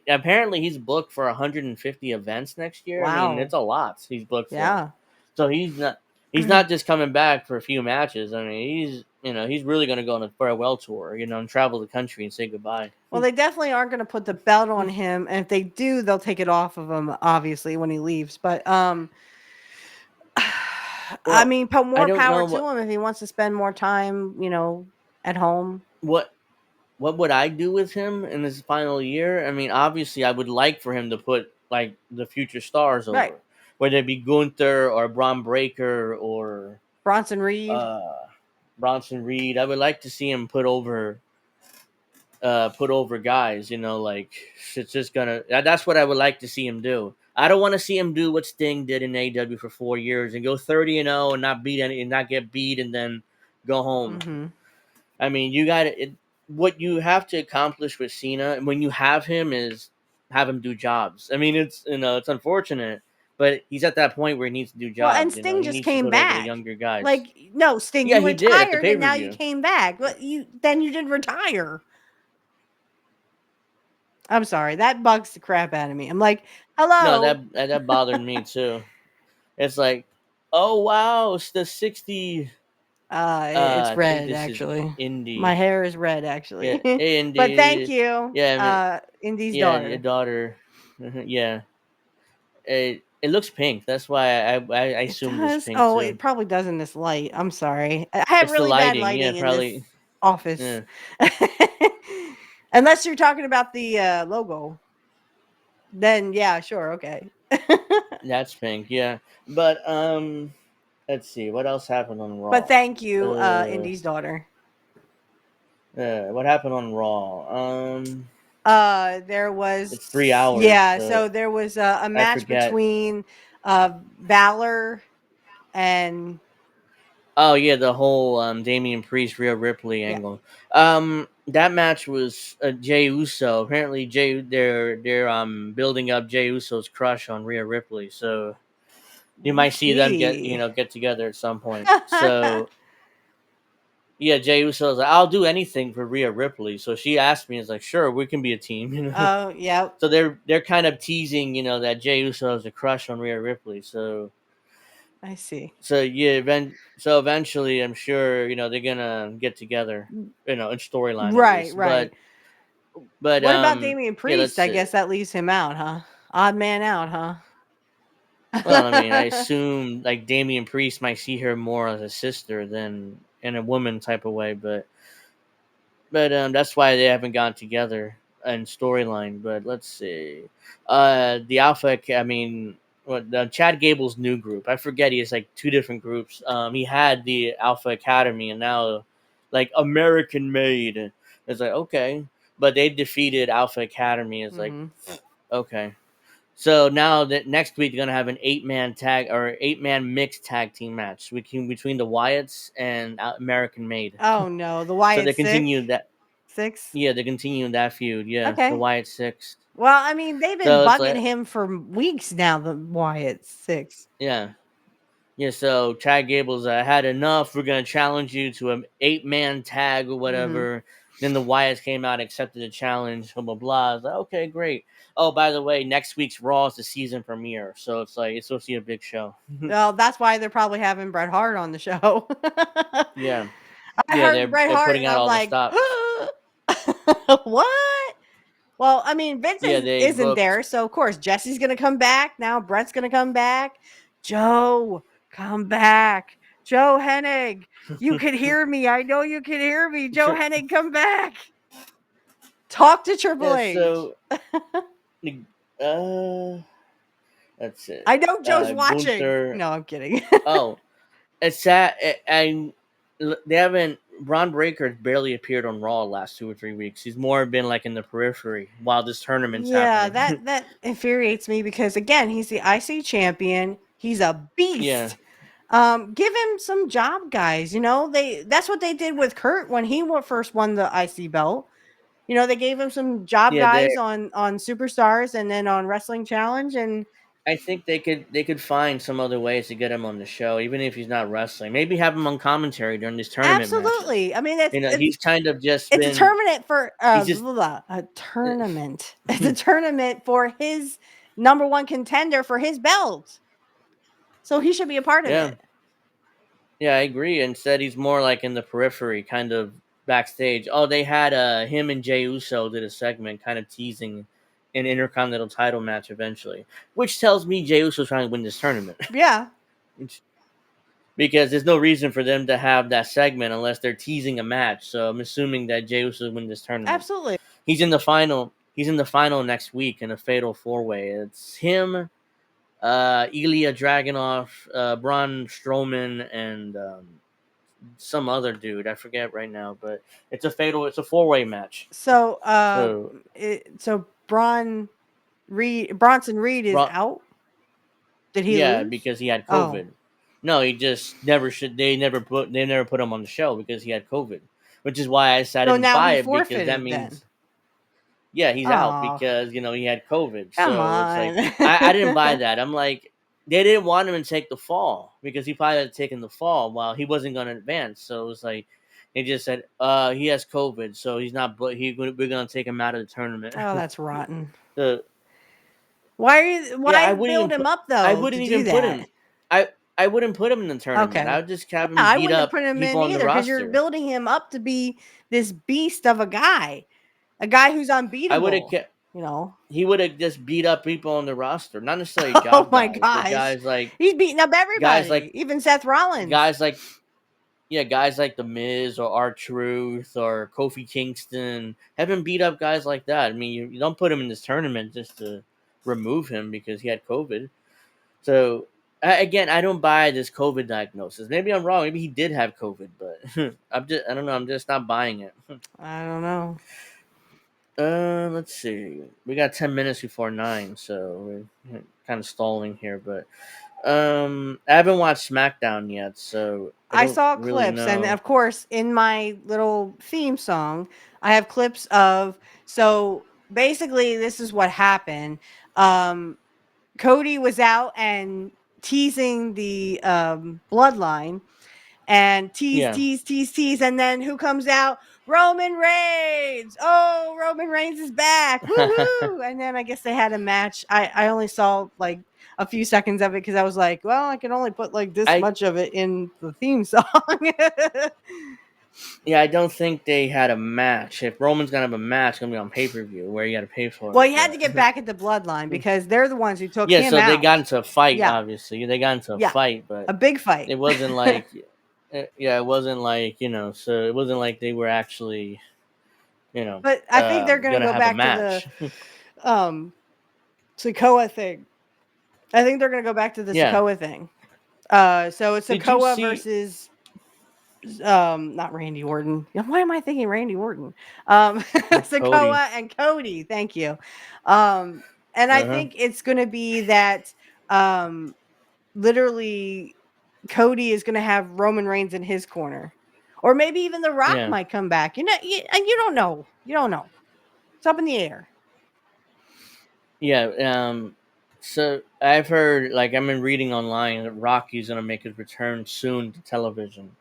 Apparently, he's booked for 150 events next year. Wow. I mean, it's a lot. He's booked for. Yeah. So he's not just coming back for a few matches. I mean, he's really going to go on a farewell tour, and travel the country and say goodbye. Well, they definitely aren't going to put the belt on him, and if they do, they'll take it off of him, obviously, when he leaves. But I mean, put more power to him if he wants to spend more time, at home. What would I do with him in his final year? I mean, obviously, I would like for him to put like the future stars over. Right. Whether it be Gunther or Braun Breaker or Bronson Reed. I would like to see him put over guys, like it's just that's what I would like to see him do. I don't want to see him do what Sting did in AEW for 4 years and go 30-0 and not beat any and not get beat and then go home. Mm-hmm. I mean, what you have to accomplish with Cena when you have him is have him do jobs. I mean, it's it's unfortunate. But he's at that point where he needs to do jobs. Well, and Sting just came back. The younger guys. Like, no, Sting, you retired and now you came back. But then you didn't retire. I'm sorry. That bugs the crap out of me. I'm like, hello. No, that bothered me too. It's like, oh, wow, it's the 60. It's red, actually. Indy. My hair is red, actually. Yeah, Indy. But thank you. Yeah, Indy's daughter. daughter. Your daughter. Yeah. It looks pink. That's why I It assumed it's does. pink Oh, too. it probably does in this light. I'm sorry. I have It's the really bad lighting. Yeah, lighting in this probably. office. Yeah, Unless you're talking about the logo. Then yeah, sure, okay. that's pink. Yeah, but let's see what else happened on But Raw. thank you, Indy's daughter. What happened on Raw? There was It's 3 hours, yeah, so so there was a I match forget. between Valor and Oh yeah, the whole Damian Priest Rhea Ripley yeah. angle. That match was Jey Uso. Apparently, they're building up Jey Uso's crush on Rhea Ripley, so you might see them Okay. get together at some point. So yeah, Jey Uso's like, I'll do anything for Rhea Ripley. So she asked me, it's like, sure, we can be a team, Oh, yeah. So they're kind of teasing, that Jey Uso has a crush on Rhea Ripley. So I see. so eventually, I'm sure they're gonna get together, in storyline at Right, least. right. But What about Damian yeah, Priest? I guess that leaves him out, huh? Odd man out, huh? well, I mean, I assume like Damian Priest might see her more as a sister than in a woman type of way, but that's why they haven't gone together in storyline. But let's see, the Alpha. I mean, what the Chad Gable's new group? I forget. He has like two different groups. He had the Alpha Academy, and now like American Made. It's like okay, but they defeated Alpha Academy. It's like okay. So now that next week they're gonna have an 8-man mixed tag team match between the Wyatts and American Made. Oh no, the So Wyatt they continue that. Six. Yeah, they're continuing that feud. Yeah, the Okay. Wyatt Six. Well, I mean, they've been So it's bugging like him for weeks now. The Wyatt Six. yeah, yeah. So Chad Gable's had enough. We're gonna challenge you to an 8-man tag or whatever. Then the Wyatts came out, accepted the challenge. Blah blah blah. I was like, okay, great. Oh, by the way, next week's Raw is the season premiere, so it's like it's supposed to be a big show. Well, that's why they're probably having Bret Hart on the show. Yeah, I yeah. heard They're Bret they're Hart, putting and out I'm all the like, stops. what? Well, I mean, Vince Yeah, they isn't booked. there, so of course Jesse's gonna come back. Now Bret's gonna come back. Joe, come back. Joe Hennig, you can hear me. I know you can hear me. Joe Hennig, come back. Talk to Triple Yeah. H. So, that's it. I know Joe's watching. Gunther. No, I'm kidding. Oh, it's sad. They haven't. Braun Breaker barely appeared on Raw last 2 or 3 weeks. He's more been like in the periphery while this tournament's Yeah, happening. that infuriates me because again, he's the IC champion. He's a beast. Yeah. Give him some job, guys. That's what they did with Curt when he first won the IC belt. They gave him some job Yeah. guys on Superstars and then on Wrestling Challenge, and I think they could find some other ways to get him on the show, even if he's not wrestling. Maybe have him on commentary during these tournament matches. absolutely. I mean, He's kind of just it's been. a tournament for He's just. a tournament. It's a tournament for his number one contender for his belt. So he should be a part of Yeah. it. Yeah, I agree. Instead, he's more like in the periphery, kind of backstage. Oh, they had him and Jey Uso did a segment, kind of teasing an Intercontinental title match eventually, which tells me Jey Uso's trying to win this tournament. Yeah. Because there's no reason for them to have that segment unless they're teasing a match. So I'm assuming that Jey Uso will win this tournament. Absolutely. He's in the final. He's in the final next week in a fatal 4-way. It's him, Ilya Dragunov, Braun Strowman, and some other dude. I forget right now, but it's a 4-way match. So Bronson Reed is out. Did he lose? Because he had COVID. Oh. No, he just never should. They never put him on the show because he had COVID, which is why I decided to buy it because that means. Then. Yeah, he's out because he had COVID. Come so on. It's like I didn't buy that. I'm like, they didn't want him to take the fall because he probably had taken the fall while he wasn't going to advance. So it was like they just said, he has COVID, so he's not. But we're going to take him out of the tournament. Oh, that's rotten. Why build him up though? I wouldn't even put him. I wouldn't put him in the tournament. Okay. I would just have him beat up. I wouldn't put him in either because you're building him up to be this beast of a guy who's unbeatable. You know, he would have just beat up people on the roster, not necessarily oh job my guys, but gosh, he's beating up guys everybody, like even Seth Rollins. guys like yeah, guys like The Miz or R-Truth or Kofi Kingston have him beat up guys like that. I mean, you don't put him in this tournament just to remove him because he had COVID. So again, I don't buy this COVID diagnosis. Maybe I'm wrong. Maybe he did have COVID, but I don't know. I'm just not buying it. I don't know. Let's see. We got 10 minutes before 9, so we're kind of stalling here. But I haven't watched SmackDown yet, so I don't saw really clips, and know. of course, in my little theme song, I have clips of. So basically, this is what happened. Cody was out and teasing the bloodline, and Yeah. tease, and then who comes out? Roman Reigns. Oh, Roman Reigns is back. Woohoo! And then I guess they had a match. I only saw like a few seconds of it because I was like, well, I can only put like this I much of it in the theme song. Yeah, I don't think they had a match. If Roman's gonna have a match, it's gonna be on pay-per-view where you got to pay for Well, it. he had to get back at the bloodline because they're the ones who took Yeah, him so they out. got into a fight. Yeah. Obviously, they got into a Yeah. fight, but A big fight. it wasn't like, yeah, it wasn't like So it wasn't like they were actually, But I think they're gonna go have a back to match. the Sokoa thing. I think they're gonna go back to the Yeah. Sokoa thing. So it's Did you Sokoa see? versus not Randy Orton. Why am I thinking Randy Orton? Sokoa and Cody. Thank you. And I think it's gonna be that literally Cody is gonna have Roman Reigns in his corner. Or maybe even The Rock Yeah. might come back. You don't know. You don't know. It's up in the air. Yeah. So I've heard, like, I've been reading online that Rocky's gonna make his return soon to television.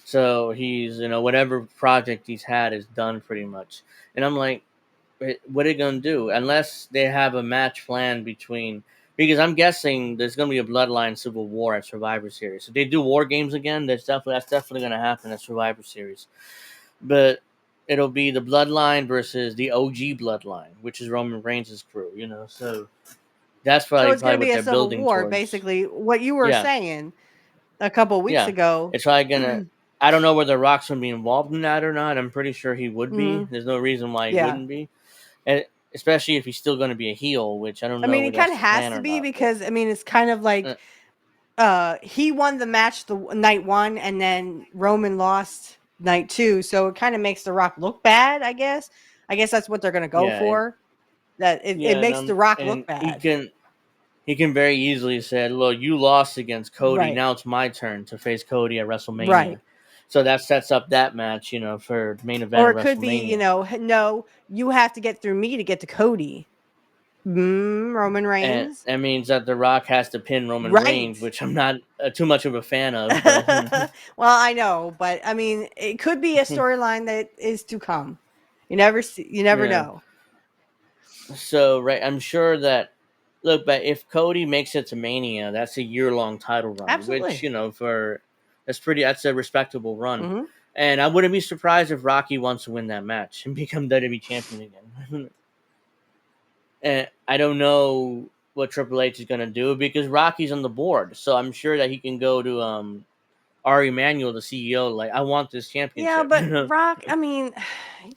So he's, whatever project he's had is done pretty much. And I'm like, what are they gonna do? Unless they have a match planned because I'm guessing there's gonna be a Bloodline Civil War at Survivor Series. If they do War Games again, that's definitely gonna happen at Survivor Series. But it'll be the Bloodline versus the OG Bloodline, which is Roman Reigns' crew. So that's So probably it's going to what be a they're civil building war, towards. basically. What you were Yeah, saying a couple weeks yeah. ago. It's probably gonna. I don't know whether Rock's gonna be involved in that or not. I'm pretty sure he would be. There's no reason why he wouldn't be, and especially if he's still going to be a heel, which I don't know. I mean, he whether kind that's of the has plan to or be not, because I mean, it's kind of like he won the match the night one, and then Roman lost night two, so it kind of makes The Rock look bad. I guess that's what they're going to go for. That it makes The Rock look bad. He can very easily say, "Look, you lost against Cody. Right. Now it's my turn to face Cody at WrestleMania." Right. So that sets up that match, for main event. Or it could be, no, you have to get through me to get to Cody. Roman Reigns. And that means that The Rock has to pin Roman Right. Reigns, which I'm not too much of a fan of. Well, I know, but I mean, it could be a storyline that is to come. You never know. So, right, I'm sure that. Look, but if Cody makes it to Mania, that's a year-long title run. Absolutely. Which, that's a respectable run. Mm-hmm. And I wouldn't be surprised if Rocky wants to win that match and become WWE champion again. And I don't know what Triple H is going to do because Rocky's on the board. So I'm sure that he can go to Ari Emanuel, the CEO, like, I want this championship. Yeah, but Rock, I mean,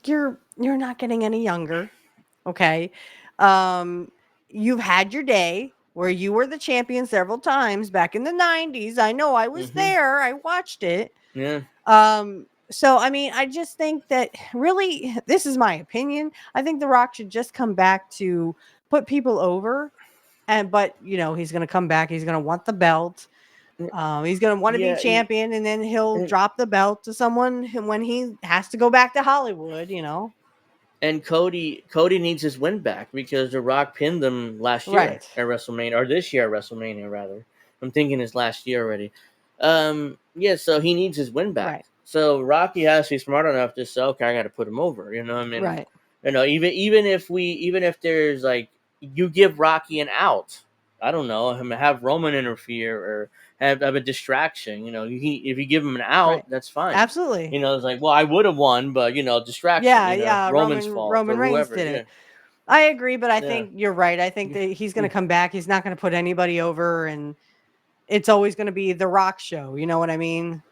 you're not getting any younger. Okay. You've had your day where you were the champion several times back in the 90s. I know, I was there. I watched it. Yeah. So I mean, I just think that really, this is my opinion. I think The Rock should just come back to put people over, but he's going to come back. He's going to want the belt. He's going to want to be champion, and then he'll drop the belt to someone when he has to go back to Hollywood. And Cody needs his win back because The Rock pinned him last year at WrestleMania, or this year at WrestleMania rather. I'm thinking it's last year already. So he needs his win back. Right. So Rocky has to be smart enough to say, okay, I got to put him over. You know what I mean? Right. Even if there's like, you give Rocky an out. I don't know, have Roman interfere or have a distraction. If you give him an out, that's fine. Absolutely. It's like, well, I would have won, but distraction. Yeah, Roman's fault. Roman Reigns whoever, did it. I agree, but I think you're right. I think that he's going to come back. He's not going to put anybody over, and it's always going to be the Rock show. You know what I mean?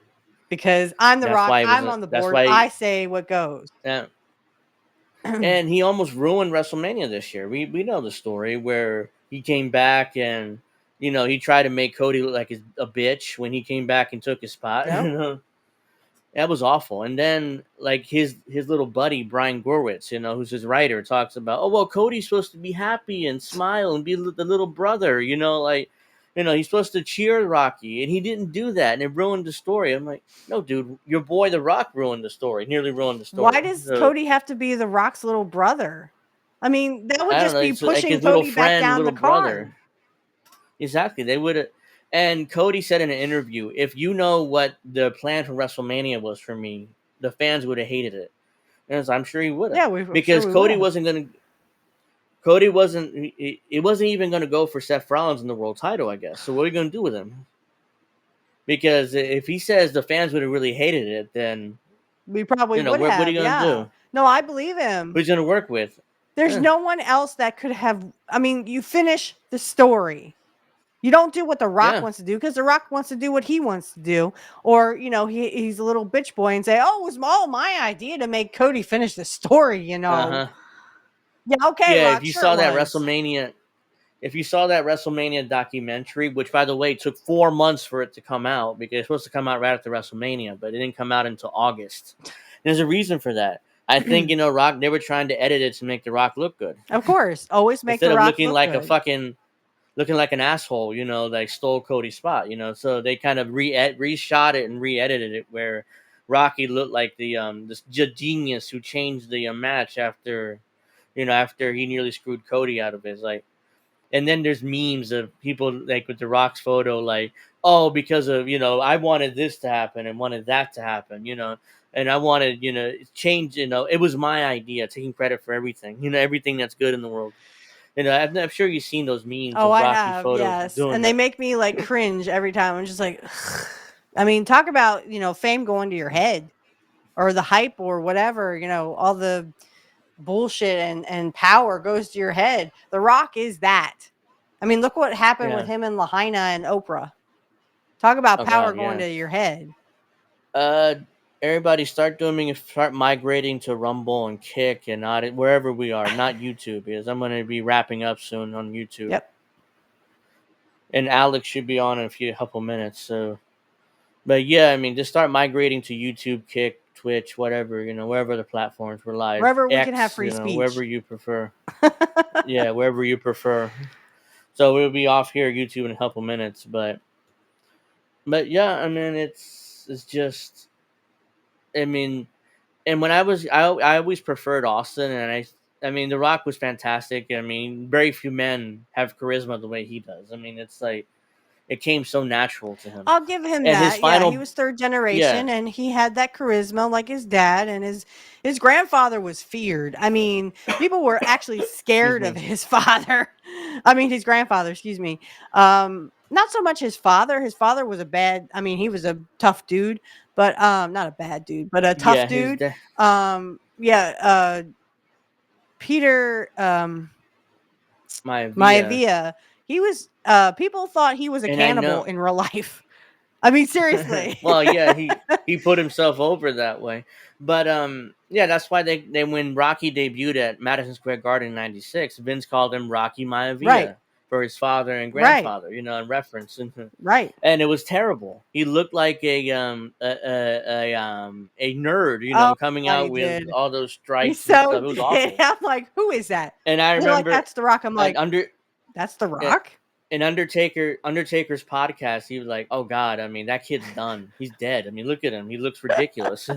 Because I'm the Rock. I'm on the board. I say what goes. Yeah. And he almost ruined WrestleMania this year. We know the story where he came back and he tried to make Cody look like a bitch when he came back and took his spot. Yep. That was awful. And then like his little buddy Brian Gorwitz, who's his writer, talks about, oh well, Cody's supposed to be happy and smile and be the little brother, he's supposed to cheer Rocky, and he didn't do that, and it ruined the story. I'm like, no, dude, your boy The Rock ruined the story, nearly ruined the story. Why does Cody have to be The Rock's little brother? I mean, that would just be pushing like Cody back down the card. Exactly, they would have. And Cody said in an interview, if you know what the plan for WrestleMania was for me, the fans would have hated it. And I'm sure he would have. Yeah, because Cody wasn't going to. Cody wasn't. It wasn't even going to go for Seth Rollins in the world title, I guess. So what are you going to do with him? Because if he says the fans would have really hated it, then we probably would have. What are you going to do? No, I believe him. Who's going to work with? There's no one else that could have. I mean, you finish the story. You don't do what The Rock wants to do, because The Rock wants to do what he wants to do. Or, he's a little bitch boy and say, oh, it was all my idea to make Cody finish the story, Yeah, okay. Yeah, Rock, if you saw that WrestleMania documentary, which, by the way, took 4 months for it to come out, because it's supposed to come out right after WrestleMania, but it didn't come out until August. There's a reason for that. I think, Rock, they were trying to edit it to make The Rock look good. Of course. Always make The Rock looking look like good. looking like an asshole, like stole Cody's spot, so they kind of reshot it and re-edited it where Rocky looked like this genius who changed the match after he nearly screwed Cody out of his, and then there's memes of people like with The Rock's photo, like, oh, because of, I wanted this to happen and wanted that to happen, and I wanted, change, it was my idea, taking credit for everything, everything that's good in the world. I'm sure you've seen those memes of Rocky photos. Yes. And they make me cringe every time. I'm just like, I mean, talk about, fame going to your head, or the hype, or whatever, all the bullshit and power goes to your head. The Rock is that. I mean, look what happened with him and Lahaina and Oprah. Talk about power going to your head. Everybody start migrating to Rumble and Kick and not wherever we are, not YouTube, because I'm going to be wrapping up soon on YouTube. Yep. And Alex should be on in a couple minutes. So, but yeah, I mean, just start migrating to YouTube, Kick, Twitch, whatever, wherever the platforms we're live. Wherever we can have free speech. Wherever you prefer. Yeah, wherever you prefer. So we'll be off here YouTube in a couple minutes, but yeah, I mean, it's just. I mean, and when I always preferred Austin, and I mean, The Rock was fantastic. I mean, very few men have charisma the way he does. I mean, it's like, it came so natural to him. I'll give him that. He was third generation, and he had that charisma like his dad, and his grandfather was feared. I mean, people were actually scared of his father. I mean, his grandfather, excuse me. Not so much his father. His father was he was a tough dude, but not a bad dude, but a tough dude. Peter Maivia. He was people thought he was a cannibal in real life. I mean, seriously. Well, yeah, he put himself over that way. But that's why they when Rocky debuted at Madison Square Garden in '96, Vince called him Rocky Maivia for his father and grandfather, in reference. Right. And it was terrible. He looked like a nerd, coming out with all those stripes. He's so it was awful. I'm like, who is that? And I remember that's The Rock. I'm like, that's The Rock. In Undertaker's podcast, he was like, "Oh God, I mean, that kid's done. He's dead. I mean, look at him. He looks ridiculous."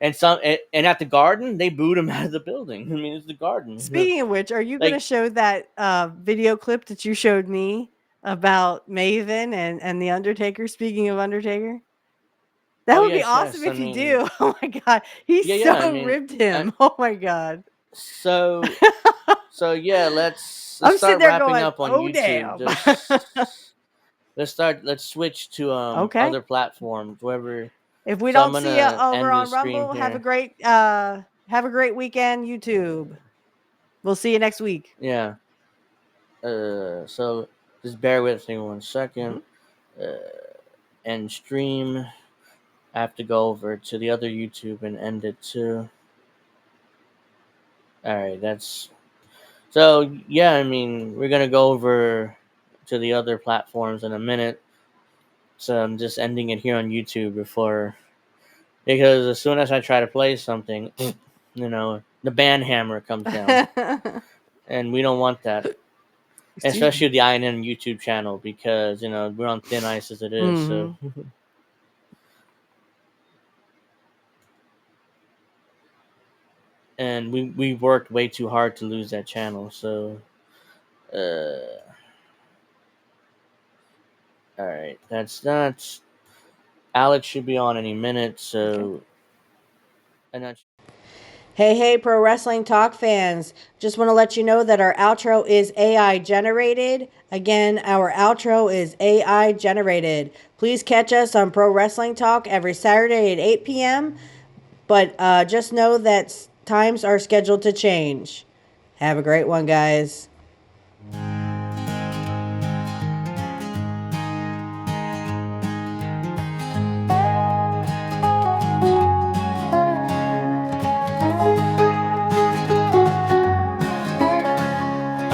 And at the Garden, they booed him out of the building. I mean, it's the Garden. Speaking of which, are you going to show that video clip that you showed me about Maven and the Undertaker? Speaking of Undertaker, that would be awesome if you do. Oh my God, he ribbed him. Oh my God. So yeah, let's start wrapping up on YouTube. Let's switch to other platforms, wherever. If we don't see you over on Rumble, have a great weekend, YouTube. We'll see you next week. Yeah. So just bear with me 1 second. End stream. I have to go over to the other YouTube and end it too. All right, that's so. Yeah, I mean, we're gonna go over to the other platforms in a minute. So I'm just ending it here on YouTube because as soon as I try to play something, the band hammer comes down, and we don't want that. Especially the INN YouTube channel, because we're on thin ice as it is. So. And we worked way too hard to lose that channel. So, all right, that's not. Alex should be on any minute. So, okay. Hey, Pro Wrestling Talk fans. Just want to let you know that our outro is AI generated. Again, our outro is AI generated. Please catch us on Pro Wrestling Talk every Saturday at 8 p.m. But just know that times are scheduled to change. Have a great one, guys.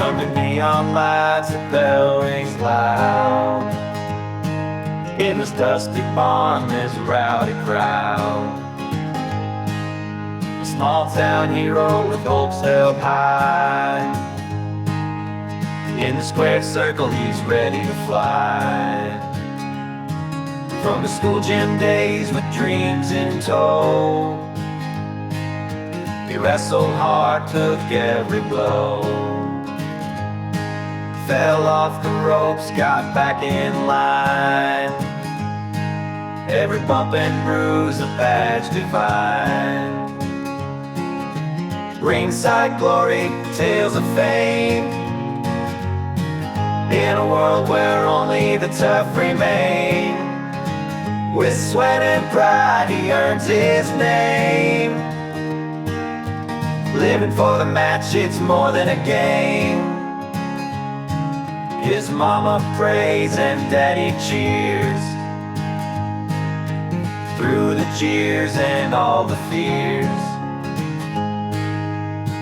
Under neon lights, the bell rings loud. In this dusty barn, there's a rowdy crowd. Small town hero with hopes held high. In the squared circle, he's ready to fly. From the school gym days with dreams in tow, he wrestled hard, took every blow. Fell off the ropes, got back in line. Every bump and bruise a badge divine. Ringside glory, tales of fame. In a world where only the tough remain. With sweat and pride he earns his name. Living for the match, it's more than a game. His mama prays and daddy cheers. Through the jeers and all the fears.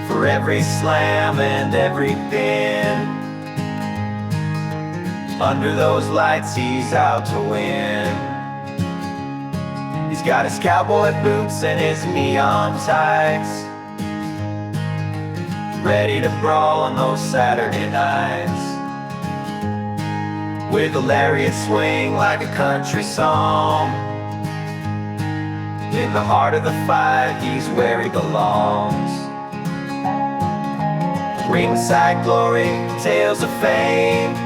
For every slam and every pin, under those lights he's out to win. He's got his cowboy boots and his neon tights, ready to brawl on those Saturday nights. With a lariat swing like a country song. In the heart of the fight, he's where he belongs. Ringside glory, tales of fame.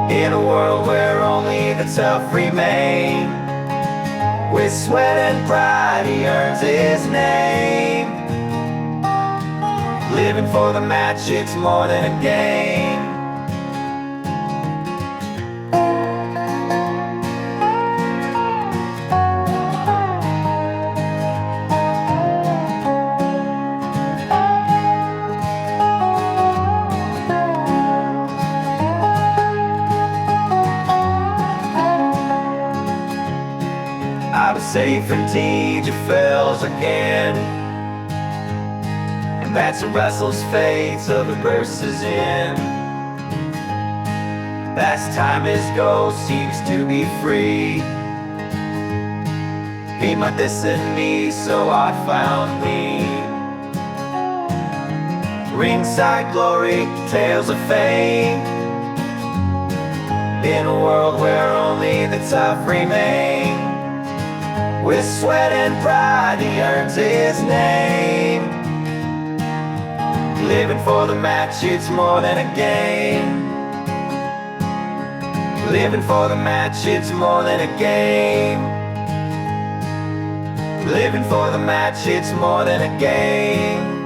In a world where only the tough remain. With sweat and pride he earns his name. Living for the match, it's more than a game. Safe indeed, you fails again. And that's a wrestle's fate, so the burst is in. Past time his ghost seems to be free. Be my destiny, so I found me. Ringside glory, tales of fame. In a world where only the tough remain. With sweat and pride he earns his name. Living for the match, it's more than a game. Living for the match, it's more than a game. Living for the match, it's more than a game.